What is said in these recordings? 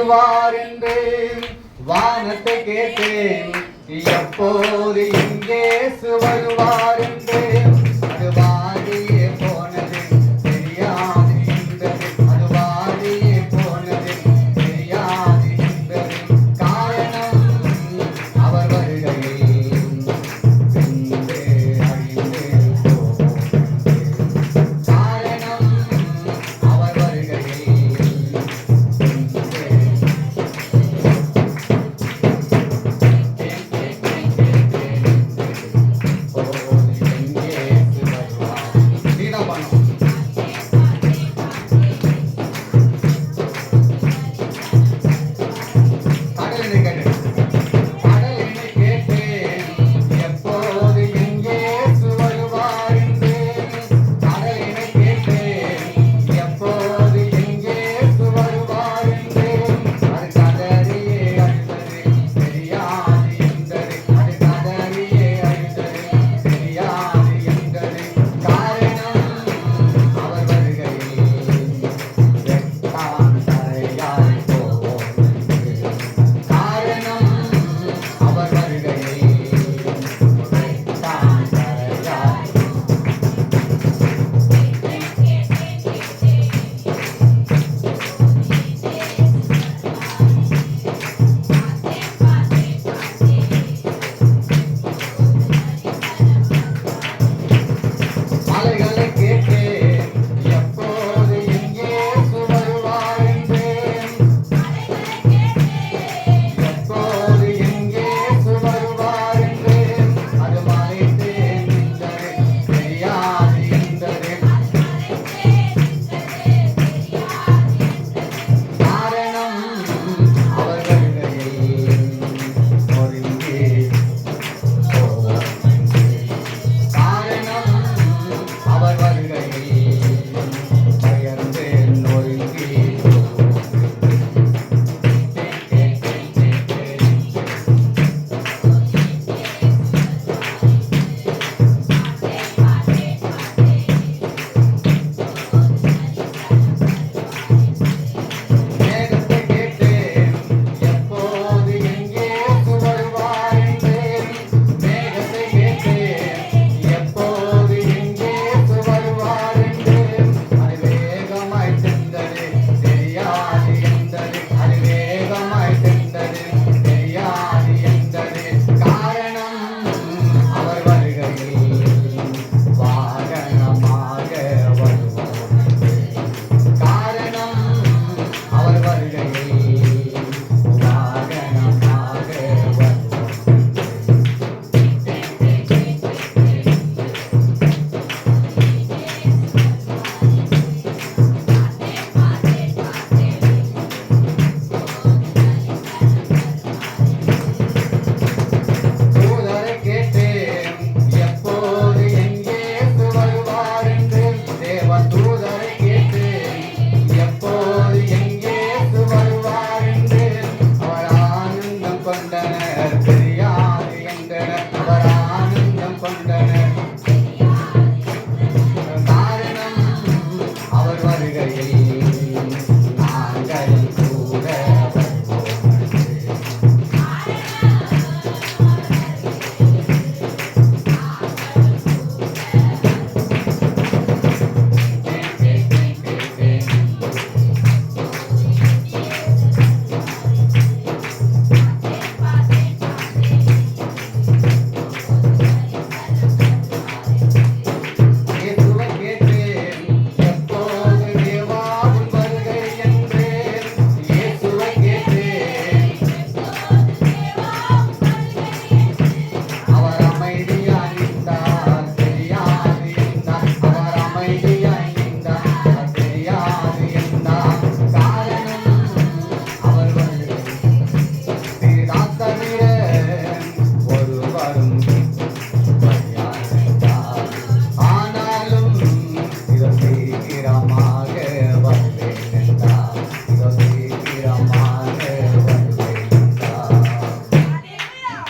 வருவார் என்று வானத்தை கேட்டேன். எப்போது இங்கே வருவார் என்று அது வாடியே போனது தெரியாது என்றது. அது வாடியே போனது தெரியாது என்றது. காரணம் அவர் வருகையில் வென்று அழிந்து போனது. காரணம் அவர் வருகையில்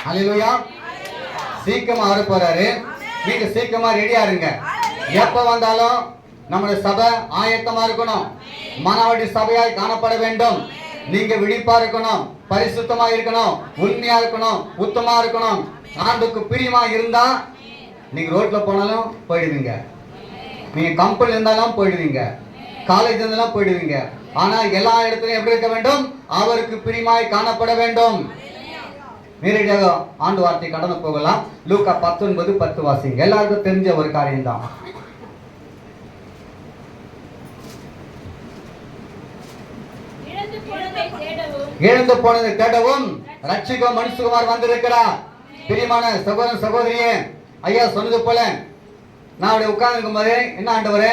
அல்லேலூயா. சீக்கிரமா வர போறாரு. நீங்க சீக்கிரமா ரெடியா இருங்க. எப்ப வந்தாலும் நம்முடைய சபை ஆயத்தமா இருக்கணும். மானவடி சபையாய் காணப்பட வேண்டும். நீங்க விழிப்பா இருக்கணும், பரிசுத்தமா இருக்கணும், உண்மையா இருக்கணும், உத்தமா இருக்கணும். ஆண்டுக்கு பிரியமா இருந்தா நீங்க ரோட்ல போனாலும் போயிடுவீங்க, நீங்க கம்பெனி இருந்தாலும் போயிடுவீங்க, காலேஜ் இருந்தாலும் போயிடுவீங்க. ஆனா எல்லா இடத்துலயும் எப்படி இருக்க வேண்டும்? அவருக்கு பிரியமாய் காணப்பட வேண்டும். நேரடியாக ஆண்டு வார்த்தை கடந்து போகலாம். லூக்கா 19:10 வாசிங்க. எல்லாருக்கும் தெரிஞ்ச ஒரு காரியம் தான். இழந்து போனதை தேடவும் ரட்சிக்கும் மனுஷகுமார் வந்திருக்கிறார். பிரியமான சகோதரன் சகோதரியே, ஐயா சொன்னது போல நான் அப்படியே உட்கார்ந்து இருக்கும் போது என்ன ஆண்டவரே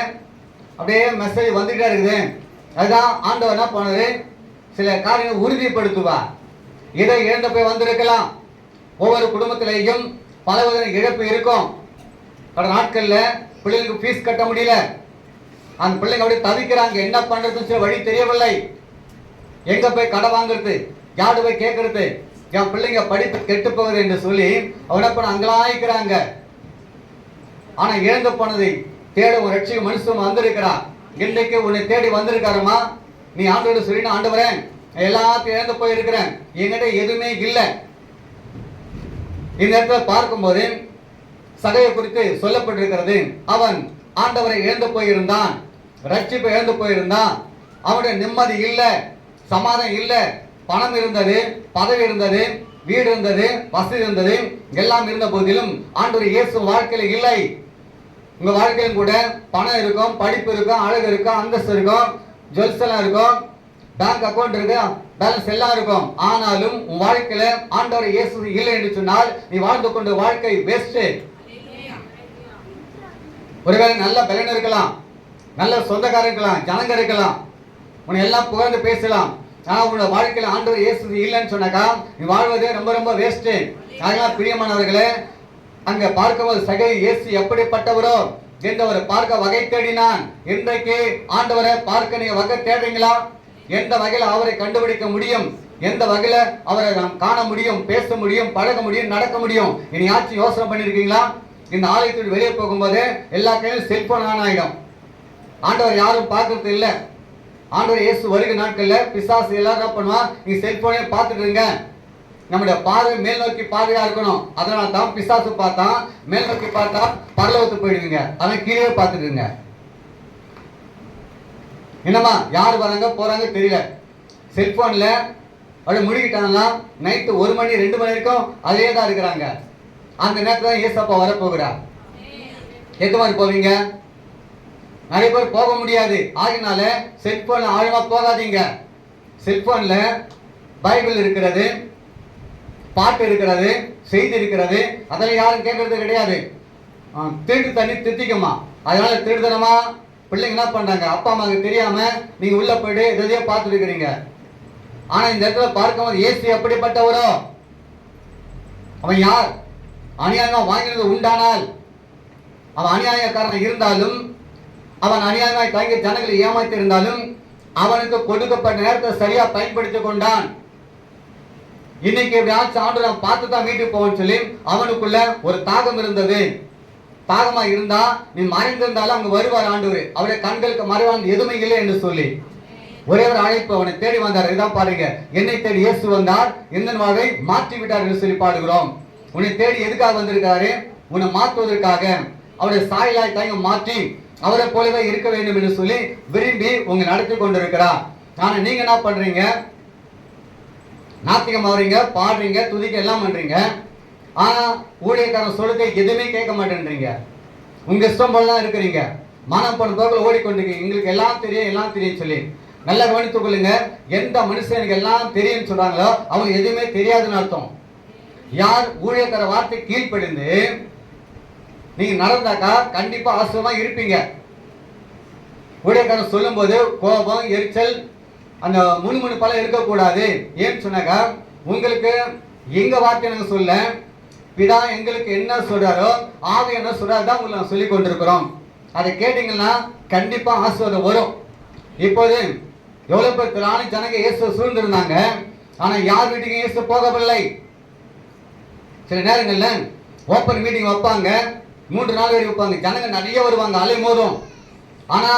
அப்படியே மெசேஜ் வந்துகிட்டே இருக்குது. அதுதான் ஆண்டவர் என்ன பண்ணது, சில காரியங்களை உறுதிப்படுத்துவா. இதை இழந்து போய் வந்திருக்கலாம். ஒவ்வொரு குடும்பத்திலேயும் பல வித இழப்பு இருக்கும். கடந்த நாட்கள்ல பிள்ளைகளுக்கு ஃபீஸ் கட்ட முடியல, அந்த பிள்ளைங்க அப்படியே தவிக்கிறாங்க. என்ன பண்றதுன்னு சில வழி தெரியவில்லை. எங்க போய் கடை வாங்குறது, யாரு போய் கேட்கறது, என் பிள்ளைங்க படிப்பு கெட்டு போகுது என்று சொல்லி அவனை பண்ண அங்கலாய்க்கிறாங்க. ஆனா இழந்து போனதை தேட ஒரு ரட்சிக மனுஷன் வந்திருக்கிறான். இன்றைக்கு உன்னை தேடி வந்திருக்காருமா. நீ ஆண்டோட சொல்லி ஆண்டவரே எல்லாத்தையும் இழந்து போயிருக்கிறேன், என்கிட்ட எதுவுமே இல்லை. இந்த இடத்துல பார்க்கும்போது சகையை குறித்து சொல்லப்பட்டிருக்கிறது. அவன் ஆண்டவரை இழந்து போயிருந்தான், ரட்சிப்பை இழந்து போயிருந்தான். அவனுடைய நிம்மதி இல்லை, சமாதானம் இல்லை. பணம் இருந்தது, பதவி இருந்தது, வீடு இருந்தது, வசதி இருந்தது, எல்லாம் இருந்த போதிலும் ஆண்டவர் இயேசு வாழ்க்கையில் இல்லை. உங்க வாழ்க்கையிலும் கூட பணம் இருக்கும், படிப்பு இருக்கும், அழகு இருக்கும், அந்தஸ்து இருக்கும், ஜுவல்ஸ் எல்லாம் இருக்கும், பேங்க் அக்கௌண்ட் இருக்கு, பேலன்ஸ் எல்லாம் இருக்கும். ஆனாலும் உன் வாழ்க்கையில ஆண்டவர் இயேசு இல்லை என்று சொன்னால் நீ வாழ்ந்து கொண்ட வாழ்க்கை வேஸ்ட். ஒருவேளை நல்ல பலன் இருக்கலாம், நல்ல சொந்தக்காரர் இருக்கலாம், ஜனங்க இருக்கலாம், உன்னை எல்லாம் புகழ்ந்து பேசலாம். ஆனா உன்னோட வாழ்க்கையில ஆண்டவர் இயேசு இல்லைன்னு சொன்னாக்கா நீ வாழ்வதே ரொம்ப ரொம்ப வேஸ்ட். அதெல்லாம் பிரியமானவர்களே, அங்க பார்க்கும்போது சகை இயேசு எப்படிப்பட்டவரோ என்றவரை பார்க்க வகை தேடினான். இன்றைக்கு ஆண்டவரை பார்க்க நீங்க வகை தேடுறீங்களா? எந்த வகையில அவரை கண்டுபிடிக்க முடியும், எந்த வகையில அவரை நாம் காண முடியும், பேச முடியும், பழக முடியும், நடக்க முடியும்? இனி ஆச்சு யோசனை பண்ணிருக்கீங்களா? இந்த ஆலயத்தில் வெளியே போகும்போது எல்லா கையிலும் செல்போன் ஆன் ஆயிடும். ஆண்டவர் யாரும் பார்க்கறது இல்லை. ஆண்டவர் இயேசு வருகிற நாட்கள்ல பிசாசு எல்லாரும் என்ன பண்ணுவான், நீங்க செல்போனே பார்த்துட்டு இருங்க. நம்முடைய பார்வை மேல் நோக்கி பார்வையா இருக்கணும். அதனால தான் பிசாசு பார்த்தா மேல் நோக்கி பார்த்தா பரலோகத்துக்கு போயிடுவீங்க, அதான் கீழே பார்த்துட்டுங்க. என்னமா யார் வராங்க போறாங்க தெரியல. செல்போன்ல அப்படியே முடிக்கிட்டாங்கன்னா நைட்டு 1 மணி 2 மணி வரைக்கும் அதே தான் இருக்கிறாங்க. அந்த நேரத்தில் தான் ஏசப்பா வரப்போகிறார். எந்த மாதிரி போவீங்க? நிறைய பேர் போக முடியாது. ஆகினால செல்போன்ல ஆழமா போகாதீங்க. செல்போன்ல பைபிள் இருக்கிறது, பாட்டு இருக்கிறது, செய்தி இருக்கிறது, அதெல்லாம் யாரும் கேட்கறது கிடையாது. திருட்டு தண்ணி தித்திக்குமா, அதனால திருடுதனமா பிள்ளைங்க என்ன பண்றாங்க, அப்பா அம்மாவுக்கு தெரியாம நீங்க உள்ள போயிட்டு எதையோ பார்த்துட்டு இருக்கிறீங்க. ஆனா இந்த இடத்துல பார்க்கும்போது இயேசு எப்படிப்பட்டவரோ, அவன் யார்? அநியாயமா வாங்கினது உண்டானால், அவன் அநியாயக்காரன் இருந்தாலும், அவன் அநியாயமாய் தங்கி ஜனங்களை ஏமாற்றி இருந்தாலும் அவனுக்கு கொடுக்கப்பட்ட நேரத்தை சரியா பயன்படுத்திக் கொண்டான். இன்னைக்கு எப்படியாச்சும் ஆண்டு நான் பார்த்து தான் வீட்டுக்கு போவேன்னு சொல்லி அவனுக்குள்ள ஒரு தாகம் இருந்தது. தாகமா இருந்தா நீ மறைந்திருந்தாலும் அங்க வருவார் ஆண்டவர். அவருடைய கண்களுக்கு மறைவான் எதுவுமே இல்லை என்று சொல்லி ஒரே ஒரு அழைப்பு அவனை தேடி வந்தார். இதான் பாருங்க, என்னை தேடி இயேசு வந்தார், எந்த வாழ்வை மாற்றி விட்டார் என்று சொல்லி பாடுகிறோம். உன்னை தேடி எதுக்காக வந்திருக்காரு? உன்னை மாற்றுவதற்காக, அவருடைய சாயலாய் தாங்க மாற்றி அவரை போலவே இருக்க வேண்டும் என்று சொல்லி விரும்பி உங்க நடத்தி கொண்டிருக்கிறார். ஆனா நீங்க என்ன பண்றீங்க? நாத்திகம் ஆவறீங்க, பாடுறீங்க, துதிக்க எல்லாம் பண்றீங்க. ஆனா ஊழியக்காரன் சொல்றதை எதுவுமே கேட்க மாட்டேன்றீங்க. உங்க இஷ்டம் போலதான் இருக்கிறீங்க. மனம் போன போக்கில் ஓடிக்கொண்டிருக்கீங்க. எங்களுக்கு எல்லாம் தெரியும், எல்லாம் தெரியும் சொல்லி நல்லா கவனித்துக் கொள்ளுங்க. எந்த மனுஷனுக்கு எல்லாம் தெரியும் சொல்றாங்களோ அவங்க எதுவுமே தெரியாதுன்னு அர்த்தம். யார் ஊழியக்கார வார்த்தை கீழ்ப்படிந்து நீங்க நடந்தாக்கா கண்டிப்பா ஆசிரமா இருப்பீங்க. ஊழியக்காரன் சொல்லும் போது கோபம், எரிச்சல், அந்த முணுமுணுப்பெல்லாம் இருக்கக்கூடாது. ஏன்னு சொன்னாக்கா உங்களுக்கு எங்க வார்த்தை நாங்க சொல்ல, பிதா எங்களுக்கு என்ன சொல்றாரோ ஆவி என்ன சொல்றாரு தான் உங்களுக்கு சொல்லி கொண்டிருக்கிறோம். அதை கேட்டீங்கன்னா கண்டிப்பா ஆசீர்வாதம் வரும். இப்போது எவ்வளவு பேர் திராணி ஜனங்க இயேசு சூழ்ந்திருந்தாங்க, ஆனா யார் வீட்டுக்கு இயேசு போகவில்லை. சில நேரங்கள்ல ஓப்பன் மீட்டிங் வைப்பாங்க, 3 நாள் வரைக்கும் வைப்பாங்க, ஜனங்க நிறைய வருவாங்க, அலை மோதும். ஆனா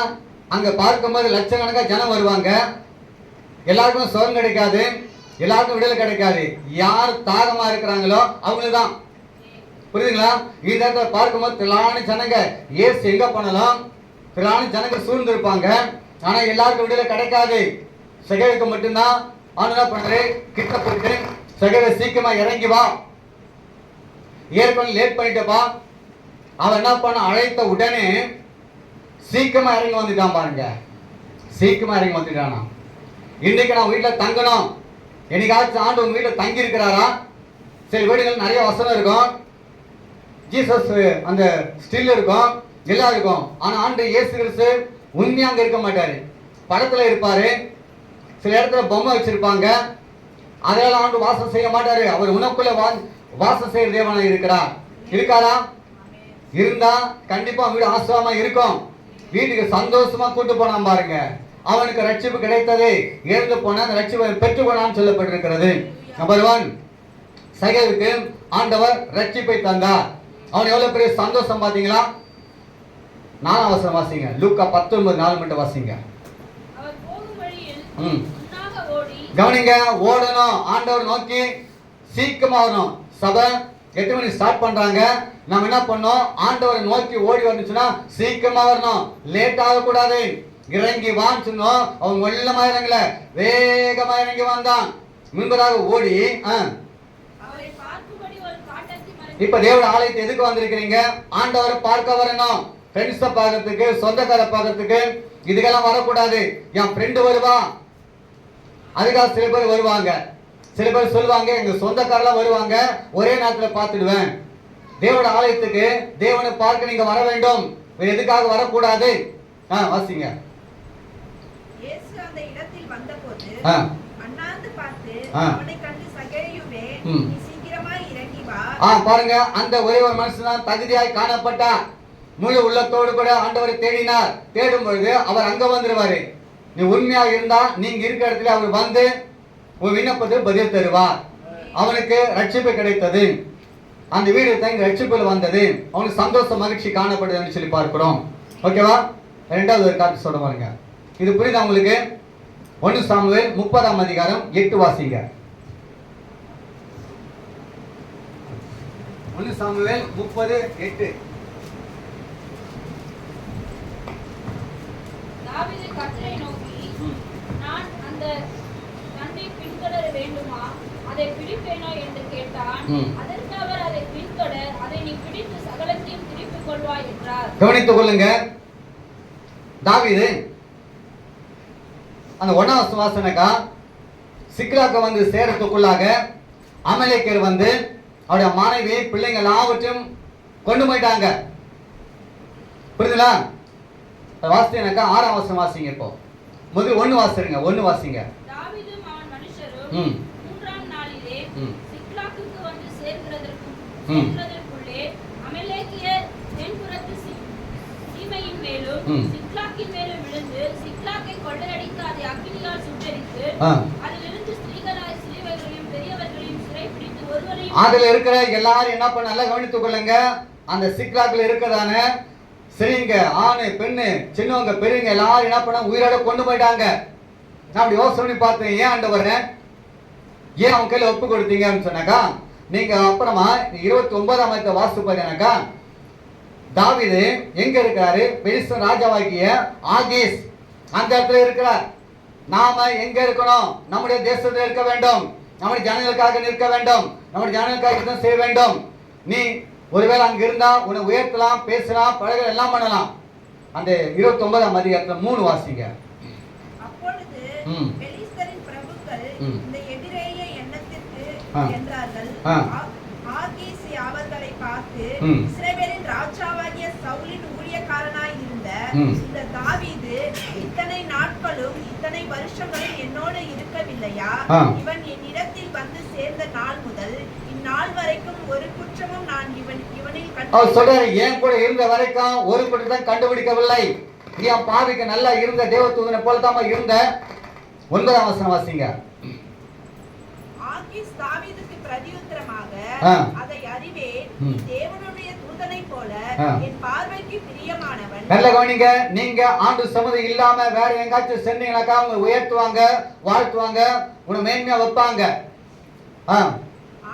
அங்க பார்க்கும்போது லட்சக்கணக்காக ஜனம் வருவாங்க. எல்லாருக்கும் சுகம் கிடைக்காது, எல்லாருக்கும் விடுதலை கிடைக்காது. யார் தாகமா இருக்கிறாங்களோ அவங்களுக்கு தான். புரியுதுங்களா? இந்த இடத்துல பார்க்கும்போது திரளான ஜனங்க, இயேசு எங்க போனாலும் திரளான ஜனங்க சூழ்ந்து இருப்பாங்க. ஆனா எல்லாருக்கும் விடுதலை கிடைக்காது. சகேவுக்கு மட்டும்தான். அவன் என்ன பண்றாரு? கிட்ட போயிட்டு சகேவை சீக்கிரமா இறங்கி வா, ஏற்கனவே லேட் பண்ணிட்டப்பா. அவன் என்ன பண்ண? அழைத்த உடனே சீக்கிரமா இறங்கி வந்துட்டான் பாருங்க. சீக்கிரமா இறங்கி வந்துட்டானா. இன்னைக்கு நான் வீட்டுல தங்கணும், என்னைக்காச்சும் ஆண்டு உங்க வீட்டுல தங்கி இருக்கிறாரா? சில வீடுகள் நிறைய வசனம் இருக்கும், ஜீசஸ் அந்த ஸ்டில் இருக்கும், எல்லாம் இருக்கும். ஆனா ஆண்டு இயேசு கிறிஸ்து உண்மையா அங்க இருக்க மாட்டாரு, படத்துல இருப்பாரு. சில இடத்துல பொம்மை வச்சிருப்பாங்க, அதெல்லாம் ஆண்டு வாசம் செய்ய மாட்டாரு. அவர் உனக்குள்ள வாசம் செய்யற தேவனா இருக்கிறார். இருக்காரா? இருந்தா கண்டிப்பா வீடு ஆசிரமா இருக்கும். வீட்டுக்கு சந்தோஷமா கூட்டு போனான் பாருங்க. அவனுக்கு ரட்சிப்பு கிடைத்தது. இறந்து போன அந்த ரட்சிப்பை பெற்றுக்கொண்டான்னு சொல்லப்பட்டிருக்கிறது. நம்பர் 1, சகேவுக்கு ஆண்டவர் ரட்சிப்பை தந்தார். அவன் எவ்வளவு பெரிய சந்தோஷம் பாத்தீங்களா? 4ஆம் வசனம் வாசிங்க. லூக்கா 19:4 மட்டும் வாசிங்க. கவனிங்க, ஓடணும், ஆண்டவர் நோக்கி சீக்கிரமா வரணும். சபை 8 மணி ஸ்டார்ட் பண்றாங்க. நம்ம என்ன பண்ணோம்? ஆண்டவரை நோக்கி ஓடி வரணும்னா சீக்கிரமா வரணும், லேட் ஆகக்கூடாது. இறங்கி வான்னு சொன்னோம். அவன் வெள்ளமா இறங்கல, வேகமா இறங்கி வந்தான். முன்பதாக ஓடி இப்ப தேவட ஆலயத்தை எதுக்கு வந்திருக்கிறீங்க? ஆண்டவரை பார்க்க வரணும். ஃப்ரெண்ட்ஸை பார்க்கறதுக்கு, சொந்தக்கார பார்க்கறதுக்கு இதுக்கெல்லாம் வரக்கூடாது. என் ஃப்ரெண்டு வருவா, அதுக்காக சில பேர் வருவாங்க. சில பேர் சொல்லுவாங்க எங்க சொந்தக்காரெல்லாம் வருவாங்க, ஒரே நேரத்தில் பார்த்துடுவேன். தேவட ஆலயத்துக்கு தேவனை பார்க்க நீங்க வர வேண்டும், வேற எதுக்காக வரக்கூடாது. வாசிங்க. இயேசு அந்த இடத்தில் வந்தபோது அண்ணாந்து பார்த்து அவனை கண்டு சகேயுவே, நீ சீக்கிரமாய் இறங்கி வா. பாருங்க, அந்த ஒரே ஒரு மனுஷன் தான் தகுதியாய் காணப்பட்டார். முழு உள்ளத்தோடு கூட ஆண்டவரை தேடினார். தேடும் பொழுது அவர் அங்க வந்துருவாரு. நீ உண்மையா இருந்தா நீங்க இருக்கிற இடத்துல அவர் வந்து ஒரு விண்ணப்பத்துக்கு பதில் தருவார். அவனுக்கு ரட்சிப்பு கிடைத்தது. அந்த வீடு தங்கி ரட்சிப்பில் வந்தது. அவனுக்கு சந்தோஷம், மகிழ்ச்சி காணப்படுதுன்னு சொல்லி பார்க்கிறோம். ஓகேவா? 2வது ஒரு காரணம் சொல்ல பாருங்க. இது புரியுதா உங்களுக்கு? 1 சாமுவேல் 30ஆம் அதிகாரம் 8 வாசிங்க. 1 சாமுவேல் 30:8. தாவீது கர்த்தரை நோக்கி, நான் அந்த தண்டை பின்தொடர வேண்டுமா, அதை பிடிப்பேனோ என்று கேட்டான். அதற்கு அவர், அதை பின்தொடர், அதை நீ பிடித்து சகலத்தையும் திருப்பிக் கொள்வாய் என்றார். கவனித்துக் கொள்ளுங்க. தாவீது அந்த 1ஆம் வாசனக்கா சிக்லாக்க வந்து சேரத்துக்குள்ளாக அமலேக்கர் வந்து அவருடைய மனைவி பிள்ளைங்க எல்லாவற்றையும் கொண்டு போயிட்டாங்க. புரியுதுங்களா? வாசினாக்கா 6ஆம் வசனம் வாசிங்க. இப்போ முதல் 1 வாசிங்க. 1 வாசிங்க. தாவீதும் அவன் மனுஷரும் 3ஆம் நாளிலே சிக்லாகுக்கு வந்து சேர்க்கிறதற்குள்ளே அமலேக்கியர் தென்புறத்து சீமையின் மேலும் சிக்லாக்கின் மேலும் விழுந்து சிக்லாக்கை கொள்ளையடித்து அதை அக்கினியால் சுட்டெரித்து அதிலிருந்து ஸ்திரீகளாய் சிறியவர்களையும் பெரியவர்களையும் சிறைப்பிடித்து ஒருவரையும். அதுல இருக்கிற எல்லாரும் என்ன பண்ண நல்லா கவனித்துக் கொள்ளுங்க. அந்த சிக்லாக்ல இருக்கிறதான சரிங்க, ஆணு பெண்ணு சின்னவங்க பெரியவங்க எல்லாரும் என்ன பண்ண உயிரோட கொண்டு போயிட்டாங்க. நான் அப்படி யோசனை பண்ணி பார்த்தேன், ஏன் ஆண்டவரே ஏன் அவங்க கையில ஒப்பு கொடுத்தீங்கன்னு சொன்னாக்கா, நீங்க அப்புறமா 29ஆம் அதிகாரத்தை வாசித்து பார்த்தீங்கன்னாக்கா, தாவீது எங்க இருக்கிறாரு? பெலிஸ்தீன் ராஜாவாகிய ஆகீஸ் அந்த இடத்துல இருக்கிறார். நாம எங்க இருக்கணும்? நம்முடைய தேசத்தில் இருக்க வேண்டும், நம்முடைய ஜனங்களுக்காக நிற்க வேண்டும், நம்முடைய ஜனங்களுக்காக செய்ய வேண்டும். நீ ஒருவேளை அங்க இருந்தா உன்னை உயர்த்தலாம், பேசலாம், பழக எல்லாம் பண்ணலாம். அந்த 29ஆம் அதிகாரத்துல 3 வாசிங்க. அப்பொழுது பெலிஸ்தரின் பிரபுக்கள் இந்த எபிரேய எண்ணத்திற்கு என்றார்கள். ஆகீஸ் அவர்களை பார்த்து, இஸ்ரவேலின் ராஜாவாகிய சவுலின் ஊழியக்காரனாய் இருந்த இந்த தாவீது இத்தனை நாட்களும் இத்தனை வருஷங்களும் என்னோடு இருக்கவில்லையா? இவன் என்னிடத்தில் வந்து சேர்ந்த நாள் முதல் இந்நாள் வரைக்கும் ஒரு குற்றமும் நான் இவனில் சொல்றாரு, ஏன் கூட இருந்த வரைக்கும் ஒரு குற்றத்தை கண்டுபிடிக்கவில்லை. என் பாவிக்கு நல்லா இருந்த தேவதூதனை போல தான் இருந்த. 9ஆம் வசனம் வாசிங்க. ஆகீஸ் தாவீதுக்கு பிரதியுத்தரமாக, அதை அறிவே, நீ தேவனுடைய தூதனை போல ஆ. என் பார்வைக்கு பிரியமானவன். நல்ல கவனிங்க. நீங்க ஆண்டு சமுதாயம் இல்லாம வேற எங்காச்சும் சென்றீங்கன்னாக்கா அவங்க உயர்த்துவாங்க, வாழ்த்துவாங்க, உன்னை மேன்மையா வைப்பாங்க.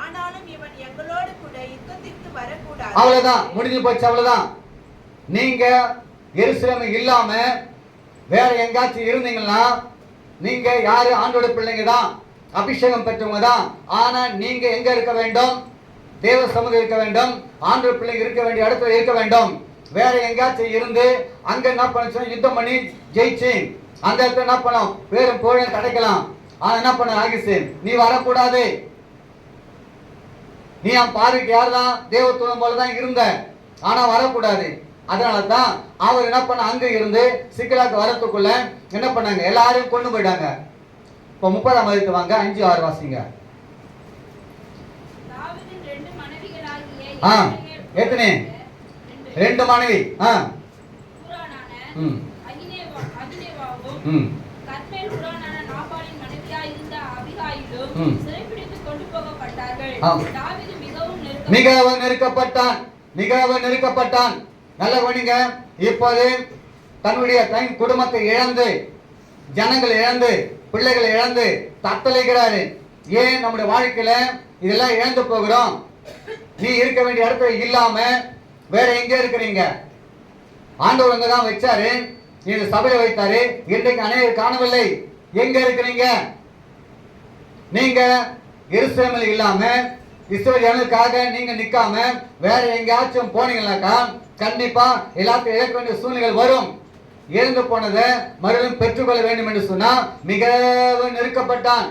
ஆனாலும் இவன் எங்களோடு கூட யுத்தத்திற்கு வரக்கூடாது. அவ்வளவுதான், முடிஞ்சு போச்சு, அவ்வளவுதான். நீங்க எருசலேம் இல்லாம வேற எங்காச்சும் இருந்தீங்கன்னா நீங்க யாரு? ஆண்டோட பிள்ளைங்க தான், அபிஷேகம் பெற்றவங்க தான். ஆனா நீங்க எங்க இருக்க வேண்டும்? தேவ சமூகம் இருக்க வேண்டும், ஆண்டோட பிள்ளைங்க இருக்க வேண்டிய இடத்துல இருக்க வேண்டும். வேற எங்காச்சும் இருந்து அங்க என்ன பண்ண யுத்தம் பண்ணி ஜெயிச்சு அந்த இடத்துல என்ன பண்ணோம்? பேரும் புகழும் கிடைக்கலாம். ஆனா என்ன பண்ண ஆகிச்சு? நீ வரக்கூடாது. நீ என் பார்வைக்கு யாருதான்? தேவத்துவம் போலதான் இருந்த, ஆனா வரக்கூடாது. அதனால தான் அவர் என்ன பண்ண அங்க இருந்து சிக்கலாக்கு வரத்துக்குள்ள என்ன பண்ணாங்க? எல்லாரையும் கொண்டு போயிட்டாங்க. இப்ப 30ஆம் அதிகாரத்துக்கு வாங்க, 5-6 வாசிங்க. தாவீதின் 2 மனைவிகளாகிய எத்தனை? 2 மனைவி. ஊரானான ம் அகினேவாவும் கர்மேல் ஊரானான நாபாலின் மனைவியாயிருந்த அபிகாயிலும் சிறைப்பிடித்துக் கொண்டு போகப்பட்டார்கள். தாவீது மிகவும் நெருக்கப்பட்டான், மிகவும் நெருக்கப்பட்டான். நல்ல கவனிங்க. இப்போது தன்னுடைய தன் குடும்பத்தை இழந்து, ஜனங்களை இழந்து, பிள்ளைகளை இழந்து தத்தளிக்கிறாரு. ஏன் நம்முடைய வாழ்க்கையில இதெல்லாம் இழந்து போகிறோம்? நீ இருக்க வேண்டிய இடத்துல இல்லாம வேற எங்க இருக்கிறீங்க? ஆண்டவர் அங்க தான் வச்சாரு, இந்த சபையை வைத்தாரு. இன்றைக்கு அநேகர் காணவில்லை. எங்க இருக்கிறீங்க? நீங்க எருசலேமில் இல்லாம இஸ்ரவேல் ஜனங்களுக்காக நீங்க நிக்காம வேற எங்கேயாச்சும் போனீங்கன்னாக்கா கண்டிப்பா எல்லாத்தையும் இழக்க வேண்டிய சூழ்நிலை வரும். இழந்து போனதை மறுபடியும் பெற்றுக்கொள்ள வேண்டும் என்று சொன்னா மிகவும் நெருக்கப்பட்டான்.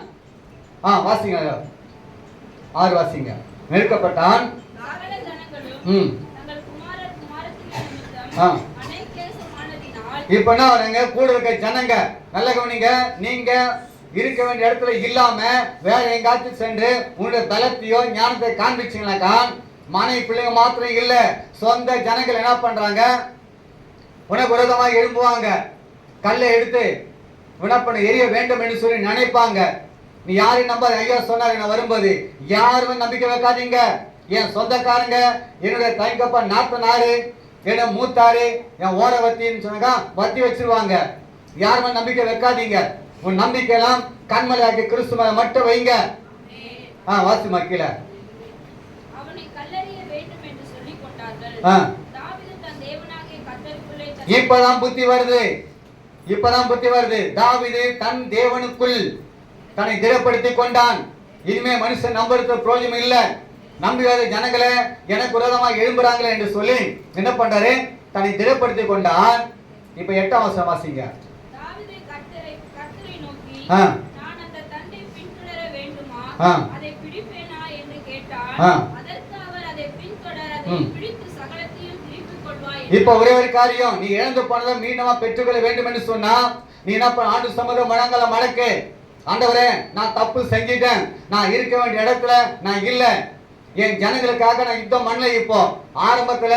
வாசிங்க, 6 வாசிங்க. நெருக்கப்பட்டான். இப்ப என்ன வரங்க? கூட இருக்க ஜனங்க நல்ல கவனிங்க. நீங்க இருக்க வேண்டிய இடத்துல இல்லாம வேற எங்காச்சும் சென்று உங்களுடைய பலத்தையோ ஞானத்தை காண்பிச்சீங்கன்னாக்கா மனைவி பிள்ளைங்க மாத்திரம் இல்ல, சொந்த ஜனங்கள் என்ன பண்றாங்க? உனக்கு விரோதமாக எழும்புவாங்க. கல்லை எடுத்து வினப்பண்ண எரிய வேண்டும் என்று சொல்லி நினைப்பாங்க. நீ யாரையும் நம்பாத. ஐயா சொன்னாரு நான் வரும்போது, யாருமே நம்பிக்கை வைக்காதீங்க. என் சொந்தக்காரங்க, என்னுடைய தைக்கப்பா நாத்தனாரு, என்ன மூத்தாரு, என் ஓர வத்தின்னு சொன்னாக்கா வத்தி வச்சிருவாங்க. யாருமே நம்பிக்கை வைக்காதீங்க. உன் நம்பிக்கையெல்லாம் கண்மலையாக்கி கிறிஸ்து மேல மட்டும் வைங்க. வாசி மக்கள இப்பதான் புத்தி வருது, இப்பதான் புத்தி வருது. தாவீது தன் தேவனுக்குள் தன்னை திடப்படுத்திக் கொண்டான். இனிமே மனுஷன் நம்புறது பிரயோஜனம் இல்ல. நம்பியாத ஜனங்களே எனக்கு விரோதமாக எழும்புறாங்களே என்று சொல்லி என்ன பண்றாரு? தன்னை திடப்படுத்திக் கொண்டான். இப்ப 8ஆம் வசனம் வாசிங்க. இப்ப ஒரே ஒரு காரியம், நீ இழந்து போனதை மீண்டும் பெற்றுக்கொள்ள வேண்டும் என்று சொன்னா நீ என்ன பண்ண? ஆண்டு சமூக மழங்கல மடக்கு. ஆண்டவரே நான் தப்பு செஞ்சிட்டேன், நான் இருக்க வேண்டிய இடத்துல நான் இல்ல, என் ஜனங்களுக்காக நான் யுத்தம் பண்ணல. இப்போ ஆரம்பத்துல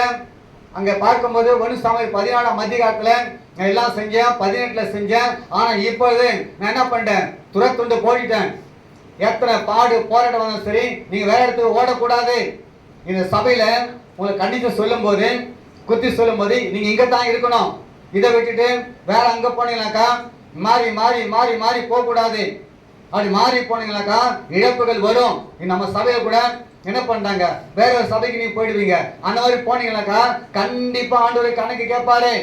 அங்க பார்க்கும்போது 1 சாமுவேல் 14ஆம் அதிகாரத்துல நான் எல்லாம் செஞ்சேன், 18ல செஞ்சேன். ஆனா இப்பொழுது நான் என்ன பண்ணிட்டேன்? துரத்துண்டு போயிட்டேன். எத்தனை பாடு போராட்டம் வந்தாலும் சரி, நீங்க வேற இடத்துக்கு ஓடக்கூடாது. இந்த சபையில உங்களை கண்டிச்சு சொல்லும் போது, குத்தி சொல்லும் போது நீங்க இங்க தான் இருக்கணும். இதை விட்டுட்டு வேற அங்க போனீங்கன்னாக்கா மாறி மாறி மாறி மாறி போக கூடாது. அப்படி மாறி போனீங்கன்னாக்கா இழப்புகள் வரும். நம்ம சபையில கூட என்ன பண்றாங்க? வேற ஒரு சபைக்கு நீங்க போயிடுவீங்க. அந்த மாதிரி போனீங்கன்னாக்கா கண்டிப்பா ஆண்டவர் கணக்கு கேட்பாரு.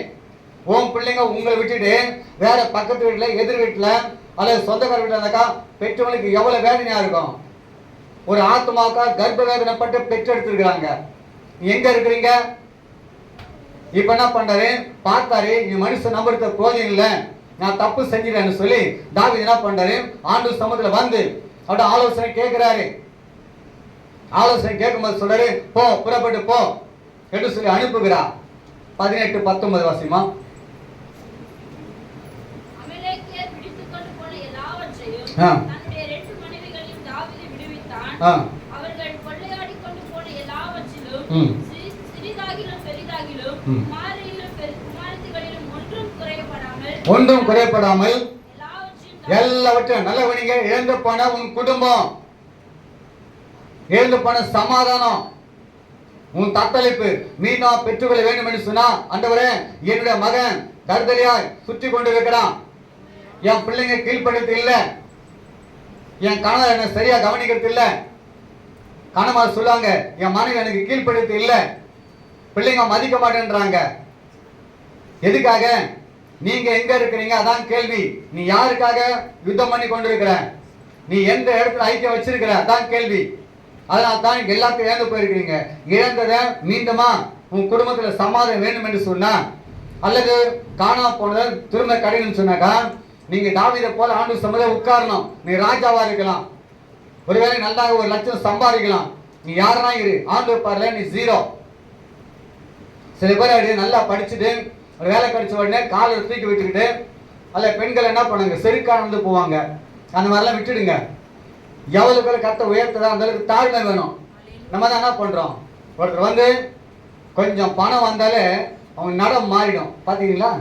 உன் பிள்ளைங்க உங்களை விட்டுட்டு வேற பக்கத்து வீட்டுல, எதிர் வீட்டுல அல்லது சொந்தக்கார வீட்டுல இருந்தாக்கா பெற்றவங்களுக்கு எவ்வளவு வேதனையா இருக்கும். ஒரு ஆத்மாக்கா கர்ப்ப வேதனைப்பட்டு பெற்றெடுத்திருக்கிறாங்க. எங்க இருக்கிறீங்க? இப்ப என்ன பண்றாரு? பார்த்தாரு, நீ மனுஷன் நம்புறது பிரயோஜனம் இல்ல, நான் தப்பு செஞ்சிட்டேன்னு சொல்லி தாவீது என்ன பண்றாரு? ஆண்டு சமூகத்துல வந்து அவட ஆலோசனை கேட்கிறாரு. ஆலோசனை கேட்கும்போது சொல்றாரு, போ, புறப்பட்டு போ என்று சொல்லி அனுப்புகிறார். 18-19 வாசிமா. அமலேக்கியர் பிடித்துக்கொண்டு போன எல்லாவற்றையும் தன்னுடைய 2 மனைவிகளையும் தாவீது விடுவித்தான். அவர்கள் கொள்ளையாடி கொண்டு போன எல்லாவற்றிலும் சிறிதாகிலும் பெரிதாகிலும் குமாரத்திகளிலும் குமாரத்திகளிலும் ஒன்றும் குறைபடாமல் எல்லாவற்றையும் நல்ல வணிக இழந்து போன உன் குடும்பம், இழந்து போன சமாதானம், உன் தத்தளிப்பு மீண்டும் பெற்றுக்கொள்ள வேண்டும் என்று சொன்னா, ஆண்டவரே என்னுடைய மகன் தருதலையாய் சுற்றி கொண்டிருக்கிறான், என் பிள்ளைங்க கீழ்ப்படுத்து இல்ல, என் கணவர் என்ன சரியா கவனிக்கிறது இல்ல, கணவர் சொல்லுவாங்க என் மனைவி எனக்கு கீழ்ப்படுத்து இல்ல, பிள்ளைங்க மதிக்க மாட்டேன்றாங்க. எதுக்காக? நீங்க எங்க இருக்கிறீங்க அதான் கேள்வி. நீ யாருக்காக யுத்தம் பண்ணி கொண்டிருக்கிற? நீ எந்த இடத்துல ஐக்கியம் வச்சிருக்கிற அதான் கேள்வி. அதனால தான் எல்லாத்தையும் இழந்து போயிருக்கிறீங்க. இழந்ததை மீண்டுமா உன் குடும்பத்துல சமாதானம் வேண்டும் என்று சொன்னா, அல்லது காணாம போனதை திரும்ப கிடைக்கணும்னு சொன்னாக்கா, நீங்க தாவீதை போல ஆண்டு சம்பளம் உட்காரணும். நீ ராஜாவா இருக்கலாம், ஒருவேளை நல்லா 1 லட்சம் சம்பாதிக்கலாம். நீ யாருன்னா இரு, ஆண்டு பாருல நீ 0. சில பேர் நல்லா படிச்சுட்டு ஒரு வேலை கிடைச்ச உடனே காலை தூக்கி விட்டுக்கிட்டு, அல்ல பெண்கள் என்ன பண்ணுங்க செருக்கானந்து போவாங்க. அந்த மாதிரிலாம் விட்டுடுங்க. எவ்வளவு பேர் கத்த உயர்த்ததா அந்த அளவுக்கு தாழ்மை வேணும். நம்ம தான் என்ன பண்றோம், ஒருத்தர் வந்து கொஞ்சம் பணம் வந்தாலே அவங்க நடம் மாறிடும், பாத்தீங்களா,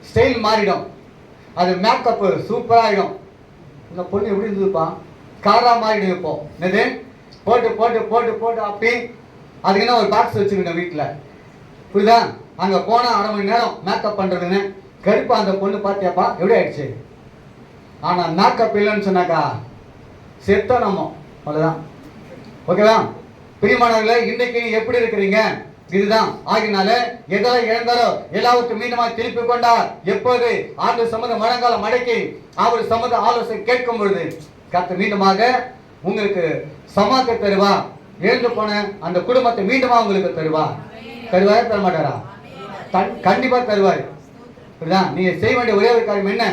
ஸ்டைல் மாறிடும், அது மேக்கப் சூப்பராகிடும். இந்த பொண்ணு எப்படி இருந்ததுப்பா, காரா மாறிடும். இப்போ என்னது போட்டு போட்டு போட்டு போட்டு அப்படி அதுக்குன்னா ஒரு பாக்ஸ் வச்சுக்கிட்டோம் வீட்டில், புரியுதா? அங்கே போனால் 1/2 மணி நேரம் மேக்கப் பண்ணுறதுன்னு கருப்பா அந்த பொண்ணு பார்த்தியாப்பா எப்படி ஆயிடுச்சு. ஆனால் மேக்கப் இல்லைன்னு சொன்னாக்கா செத்த நம்ம அவ்வளோதான். ஓகேவா பிரியமானவர்களே, இன்றைக்கு எப்படி இருக்கிறீங்க? இதுதான் ஆகினால எதெல்லாம் இழந்தாரோ எல்லாவற்றையும் மீண்டுமா திருப்பி கொண்டார். எப்போது ஆண்டு சம்மந்த மழங்கால மடக்கி அவர் சம்மந்த ஆலோசனை கேட்கும் பொழுது கர்த்தர் மீண்டுமாக உங்களுக்கு சமாத்தை தருவா. எழுந்து போன அந்த குடும்பத்தை மீண்டுமா உங்களுக்கு தருவா. தருவாரா தர மாட்டாரா? கண்டிப்பா தருவார். நீங்க செய்ய வேண்டிய ஒரே ஒரு காரியம் என்ன,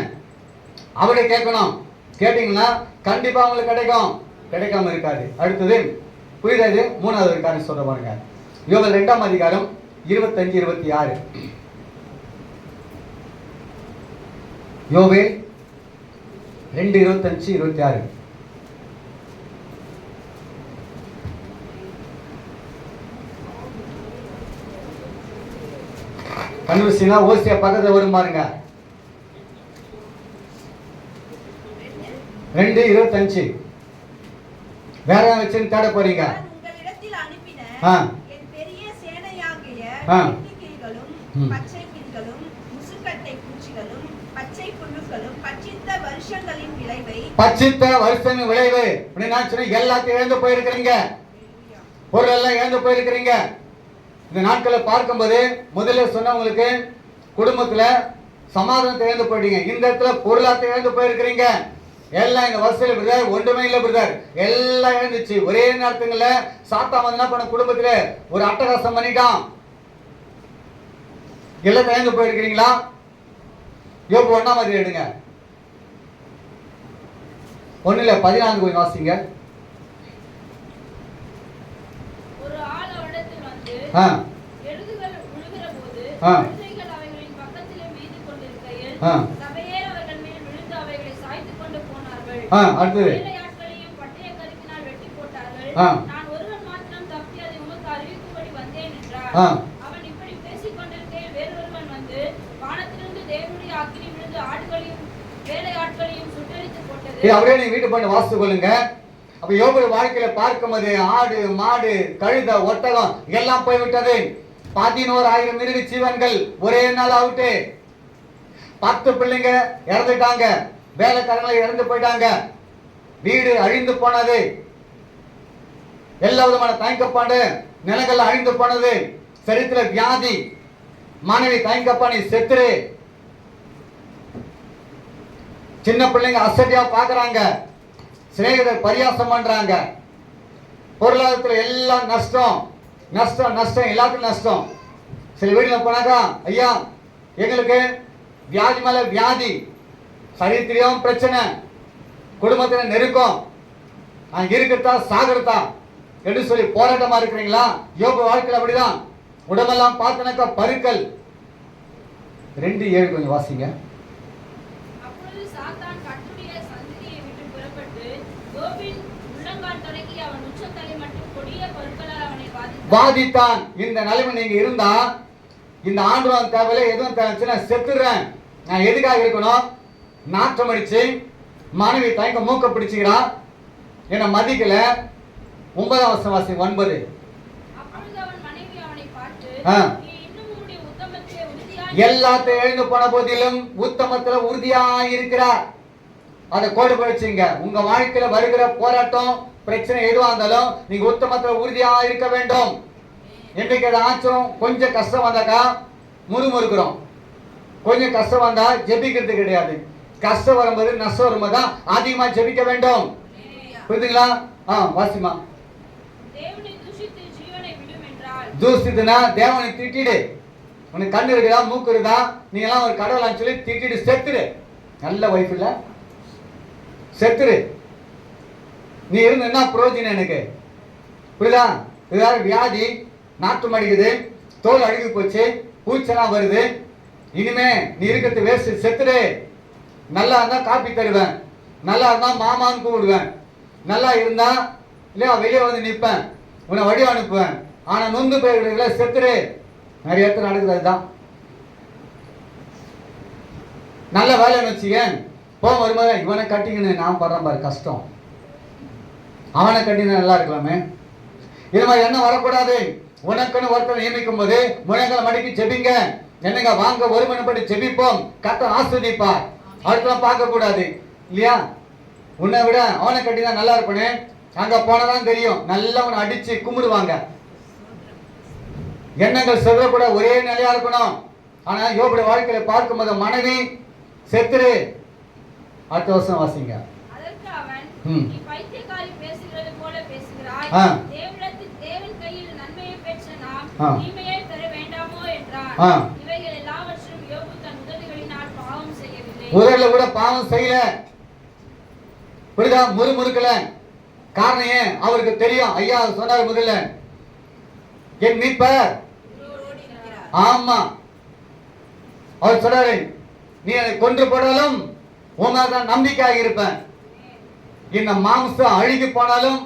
அவரை கேட்கணும். கேட்டீங்கன்னா கண்டிப்பா உங்களுக்கு கிடைக்கும், கிடைக்காம இருக்காது. அடுத்தது புரியுது. 3வது ஒரு காரியம் சொல்ற பாருங்க, யோவேல் 2ஆம் அதிகாரம் 25-26. யோவேல் 2:25-26. கன்வர்சினா ஓசியா பக்கத்துல வரும் பாருங்க. 2:25. வேற வச்சு தேட போறீங்க. உங்களிடத்தில் அனுப்பின என் பெரிய சேனையாகிய கிளிகளும் பச்சை கிளிகளும் முசுக்கட்டை பூச்சிகளும் பச்சை புல்லுகளும் பச்சித்த வருஷங்களின் விளைவை அப்படின்னா எல்லாத்தையும் இழந்து போயிருக்கிறீங்க, பொருள் எல்லாம் இழந்து போயிருக்கிறீங்க. இந்த நாட்களை பார்க்கும்போது முதல்ல சொன்னவங்களுக்கு குடும்பத்துல சமாதானத்தை இழந்து போயிட்டீங்க, இந்த இடத்துல பொருளாத்தை இழந்து போயிருக்கிறீங்க. எல்லாம் இந்த வருஷத்துல பிரதர் ஒன்றுமே இல்லை பிரதர், எல்லாம் இழந்துச்சு. ஒரே நேரத்துங்கள சாத்தா வந்து என்ன பண்ண, குடும்பத்துல ஒரு அட்டகாசம் பண்ணிட்டான். எல்லாம் இழந்து போயிருக்கிறீங்களா? யோபு 1ஆம் அதிகாரம் எடுங்க. 1:14 கொஞ்சம் வாசிங்க. ஒரு ஆள் அவரிடத்தில் வந்து எழுதுகள் விழுகிறபோது கழுதைகள் அவைகளின் பக்கத்திலே மீது கொண்டிருக்கையில் சபையே அவர்கள் மேல் விழுந்து அவைகளை சாய்த்துக் கொண்டு போனார்கள். அடுத்தது வேலையாட்களையும் பட்டய கருக்கினால் வெட்டி போட்டார்கள். நான் ஒருவன் மாத்திரம் தப்பி அதை உமக்கு அறிவிக்கும்படி வந்தேன் என்றார். அவன் இப்படி பேசிக் கொண்டிருக்கையில் வேறொருவன் வந்து வானத்திலிருந்து தேவனுடைய அக்கினி விழுந்து ஆடுகளையும் வேலையாட்களையும் சுட்டெரித்து போட்டது. அப்படியே நீங்க வீட்டு பண்ணி வாசித்து கொள்ளுங்க. அப்ப யோபு வாழ்க்கையில பார்க்கும்போது ஆடு மாடு கழுத ஒட்டகம் எல்லாம் போய்விட்டது. 11,000 மிருக ஜீவன்கள் ஒரே நாள் அவுட்டு. 10 பிள்ளைங்க இறந்துட்டாங்க, வேலைக்காரங்களை இறந்து போயிட்டாங்க, வீடு அழிந்து போனது, எல்லா விதமான தயங்கப்பாண்டு நிலங்கள் அழிந்து போனது, சரித்திர வியாதி, மனைவி தயங்கப்பாணி செத்துரு, சின்ன பிள்ளைங்க அசதியா பாக்குறாங்க, சிநேகிதர் பரியாசம் பண்றாங்க, பொருளாதாரத்தில் எல்லாம் நஷ்டம் நஷ்டம் நஷ்டம், எல்லாத்துக்கும் நஷ்டம். சில வீடுல போனாக்கா ஐயா எங்களுக்கு வியாதி மேல வியாதி, சரித்திரம் பிரச்சனை, குடும்பத்தின நெருக்கம், நான் இருக்கிறதா சாகிறதா என்று சொல்லி போராட்டமா இருக்கிறீங்களா? யோபு வாழ்க்கையில் அப்படிதான். உடம்பெல்லாம் பார்த்தனாக்கா பருக்கள். 2:7 கொஞ்சம் வாசிங்க. அப்பொழுது சாத்தான் கர்த்தருடைய சந்நிதியை விட்டு புறப்பட்டு யோபின் உள்ளங்கால் தொடங்கி அவன் உச்சத்தலை மட்டும் கொடிய பொருட்களால் அவனை பாதித்தான். இந்த நிலைமை நீங்க இருந்தா இந்த ஆண்டவன் தேவையில்லை, எதுவும் தேவைச்சுன்னா செத்துறேன். நான் எதுக்காக இருக்கணும்? நாற்றம் அடிச்சு மனைவி தயங்க மூக்க பிடிச்சுக்கிறா, என்னை மதிக்கல. 9ஆம் வசனம் வாசி. 9. அப்பொழுது அவன் மனைவி நீ இன்னும் உன்னுடைய உத்தமத்திலே உறுதியாய் எல்லாத்தையும் எழுந்து போன போதிலும் உத்தமத்துல உறுதியா இருக்கிறார். அதை கோடு படிச்சுங்க. உங்க வாழ்க்கையில வருகிற போராட்டம் பிரச்சனை எதுவா இருந்தாலும் நீங்க உத்தமத்துல உறுதியா இருக்க வேண்டும். என்றைக்கு அது ஆச்சும் கொஞ்சம் கஷ்டம் வந்தாக்கா முறுமுறுக்கிறோம், கொஞ்சம் கஷ்டம் வந்தா ஜெபிக்கிறது கிடையாது. கஷ்டம் வரும்போது நஷ்டம் வரும்போது தான் அதிகமா ஜெபிக்க வேண்டும். புரியுதுங்களா? வாசிமா. தேவனை துஷித்து ஜீவனை விடும் என்றால் தூசித்துனா தேவனை திட்டிடு. உனக்கு கண்ணு இருக்குதா மூக்கு இருக்குதா நீ எல்லாம் ஒரு கடவுளான்னு சொல்லி திட்டிடு செத்துரு. நல்ல வைஃப் இல்ல செத்துரு. நீ இருந்து என்ன பிரயோஜனம் எனக்கு? புரியுதா? ஏதாவது வியாதி நாற்றம் அடிக்குது, தோல் அழுகி போச்சு, பூச்செல்லாம் வருது, இனிமே நீ இருக்கிறது வேஸ்ட், செத்துரு. நல்லா இருந்தா காப்பி தருவேன், நல்லா இருந்தா மாமான்னு கூப்பிடுவேன், நல்லா இருந்தா இல்லையா வெளியே வந்து நிற்பேன், உன்னை வழி அனுப்புவேன். ஆனா நொந்து போய் செத்துரு. நிறைய இடத்துல நடக்குது. அதுதான் நல்ல வேலைன்னு வச்சுக்க போக வரும்போது இவனை கட்டிங்கன்னு நான் படுறேன் பாரு கஷ்டம், அவனை கட்டினா நல்லா இருக்கலாமே. இது மாதிரி என்ன வரக்கூடாது. உனக்குன்னு ஒருத்தர் நியமிக்கும் போது முழங்கால் மடிக்கு ஜெபிங்க. என்னங்க வாங்க ஒருமனப்படி ஜெபிப்போம், கர்த்தர் ஆசீர்வதிப்பார். அடுத்தலாம் பார்க்க கூடாது இல்லையா? உன்னை விட அவனை கட்டினா நல்லா இருப்பனே, அங்க போனதான் தெரியும். நல்லா அவனை அடிச்சு கும்பிடுவாங்க. எண்ணங்கள் செதறக்கூட ஒரே நிலையா இருக்கணும். ஆனா யோபுடைய வாழ்க்கையில பார்க்கும்போது மனைவி செத்துரு. அடுத்த வருஷம் வாசிங்க. அதற்கு அவன் நீ பைத்தியக்காரி பேசுகிறது போல பேசுகிறாய். தேவன் கையில் நன்மையை பெற்ற நாம் தீமையை பெற வேண்டாமோ என்றான். இவைகள் எல்லாவற்றையும் யோபு தன் உதடுகளினால் பாவம் செய்யவில்லை. உதடுல கூட பாவம் செய்யல. புரியுதா? முறுமுறுக்கல. காரணம் ஏன்? அவருக்கு தெரியும். ஐயா சொன்னார் முதல்ல, என் மீட்பர். ஆமா, அவர் சொல்றாரு, நீ அதை கொன்று போனாலும் உமாதான் நம்பிக்கையாக இருப்பேன். இந்த மாம்சம் அழுகி போனாலும்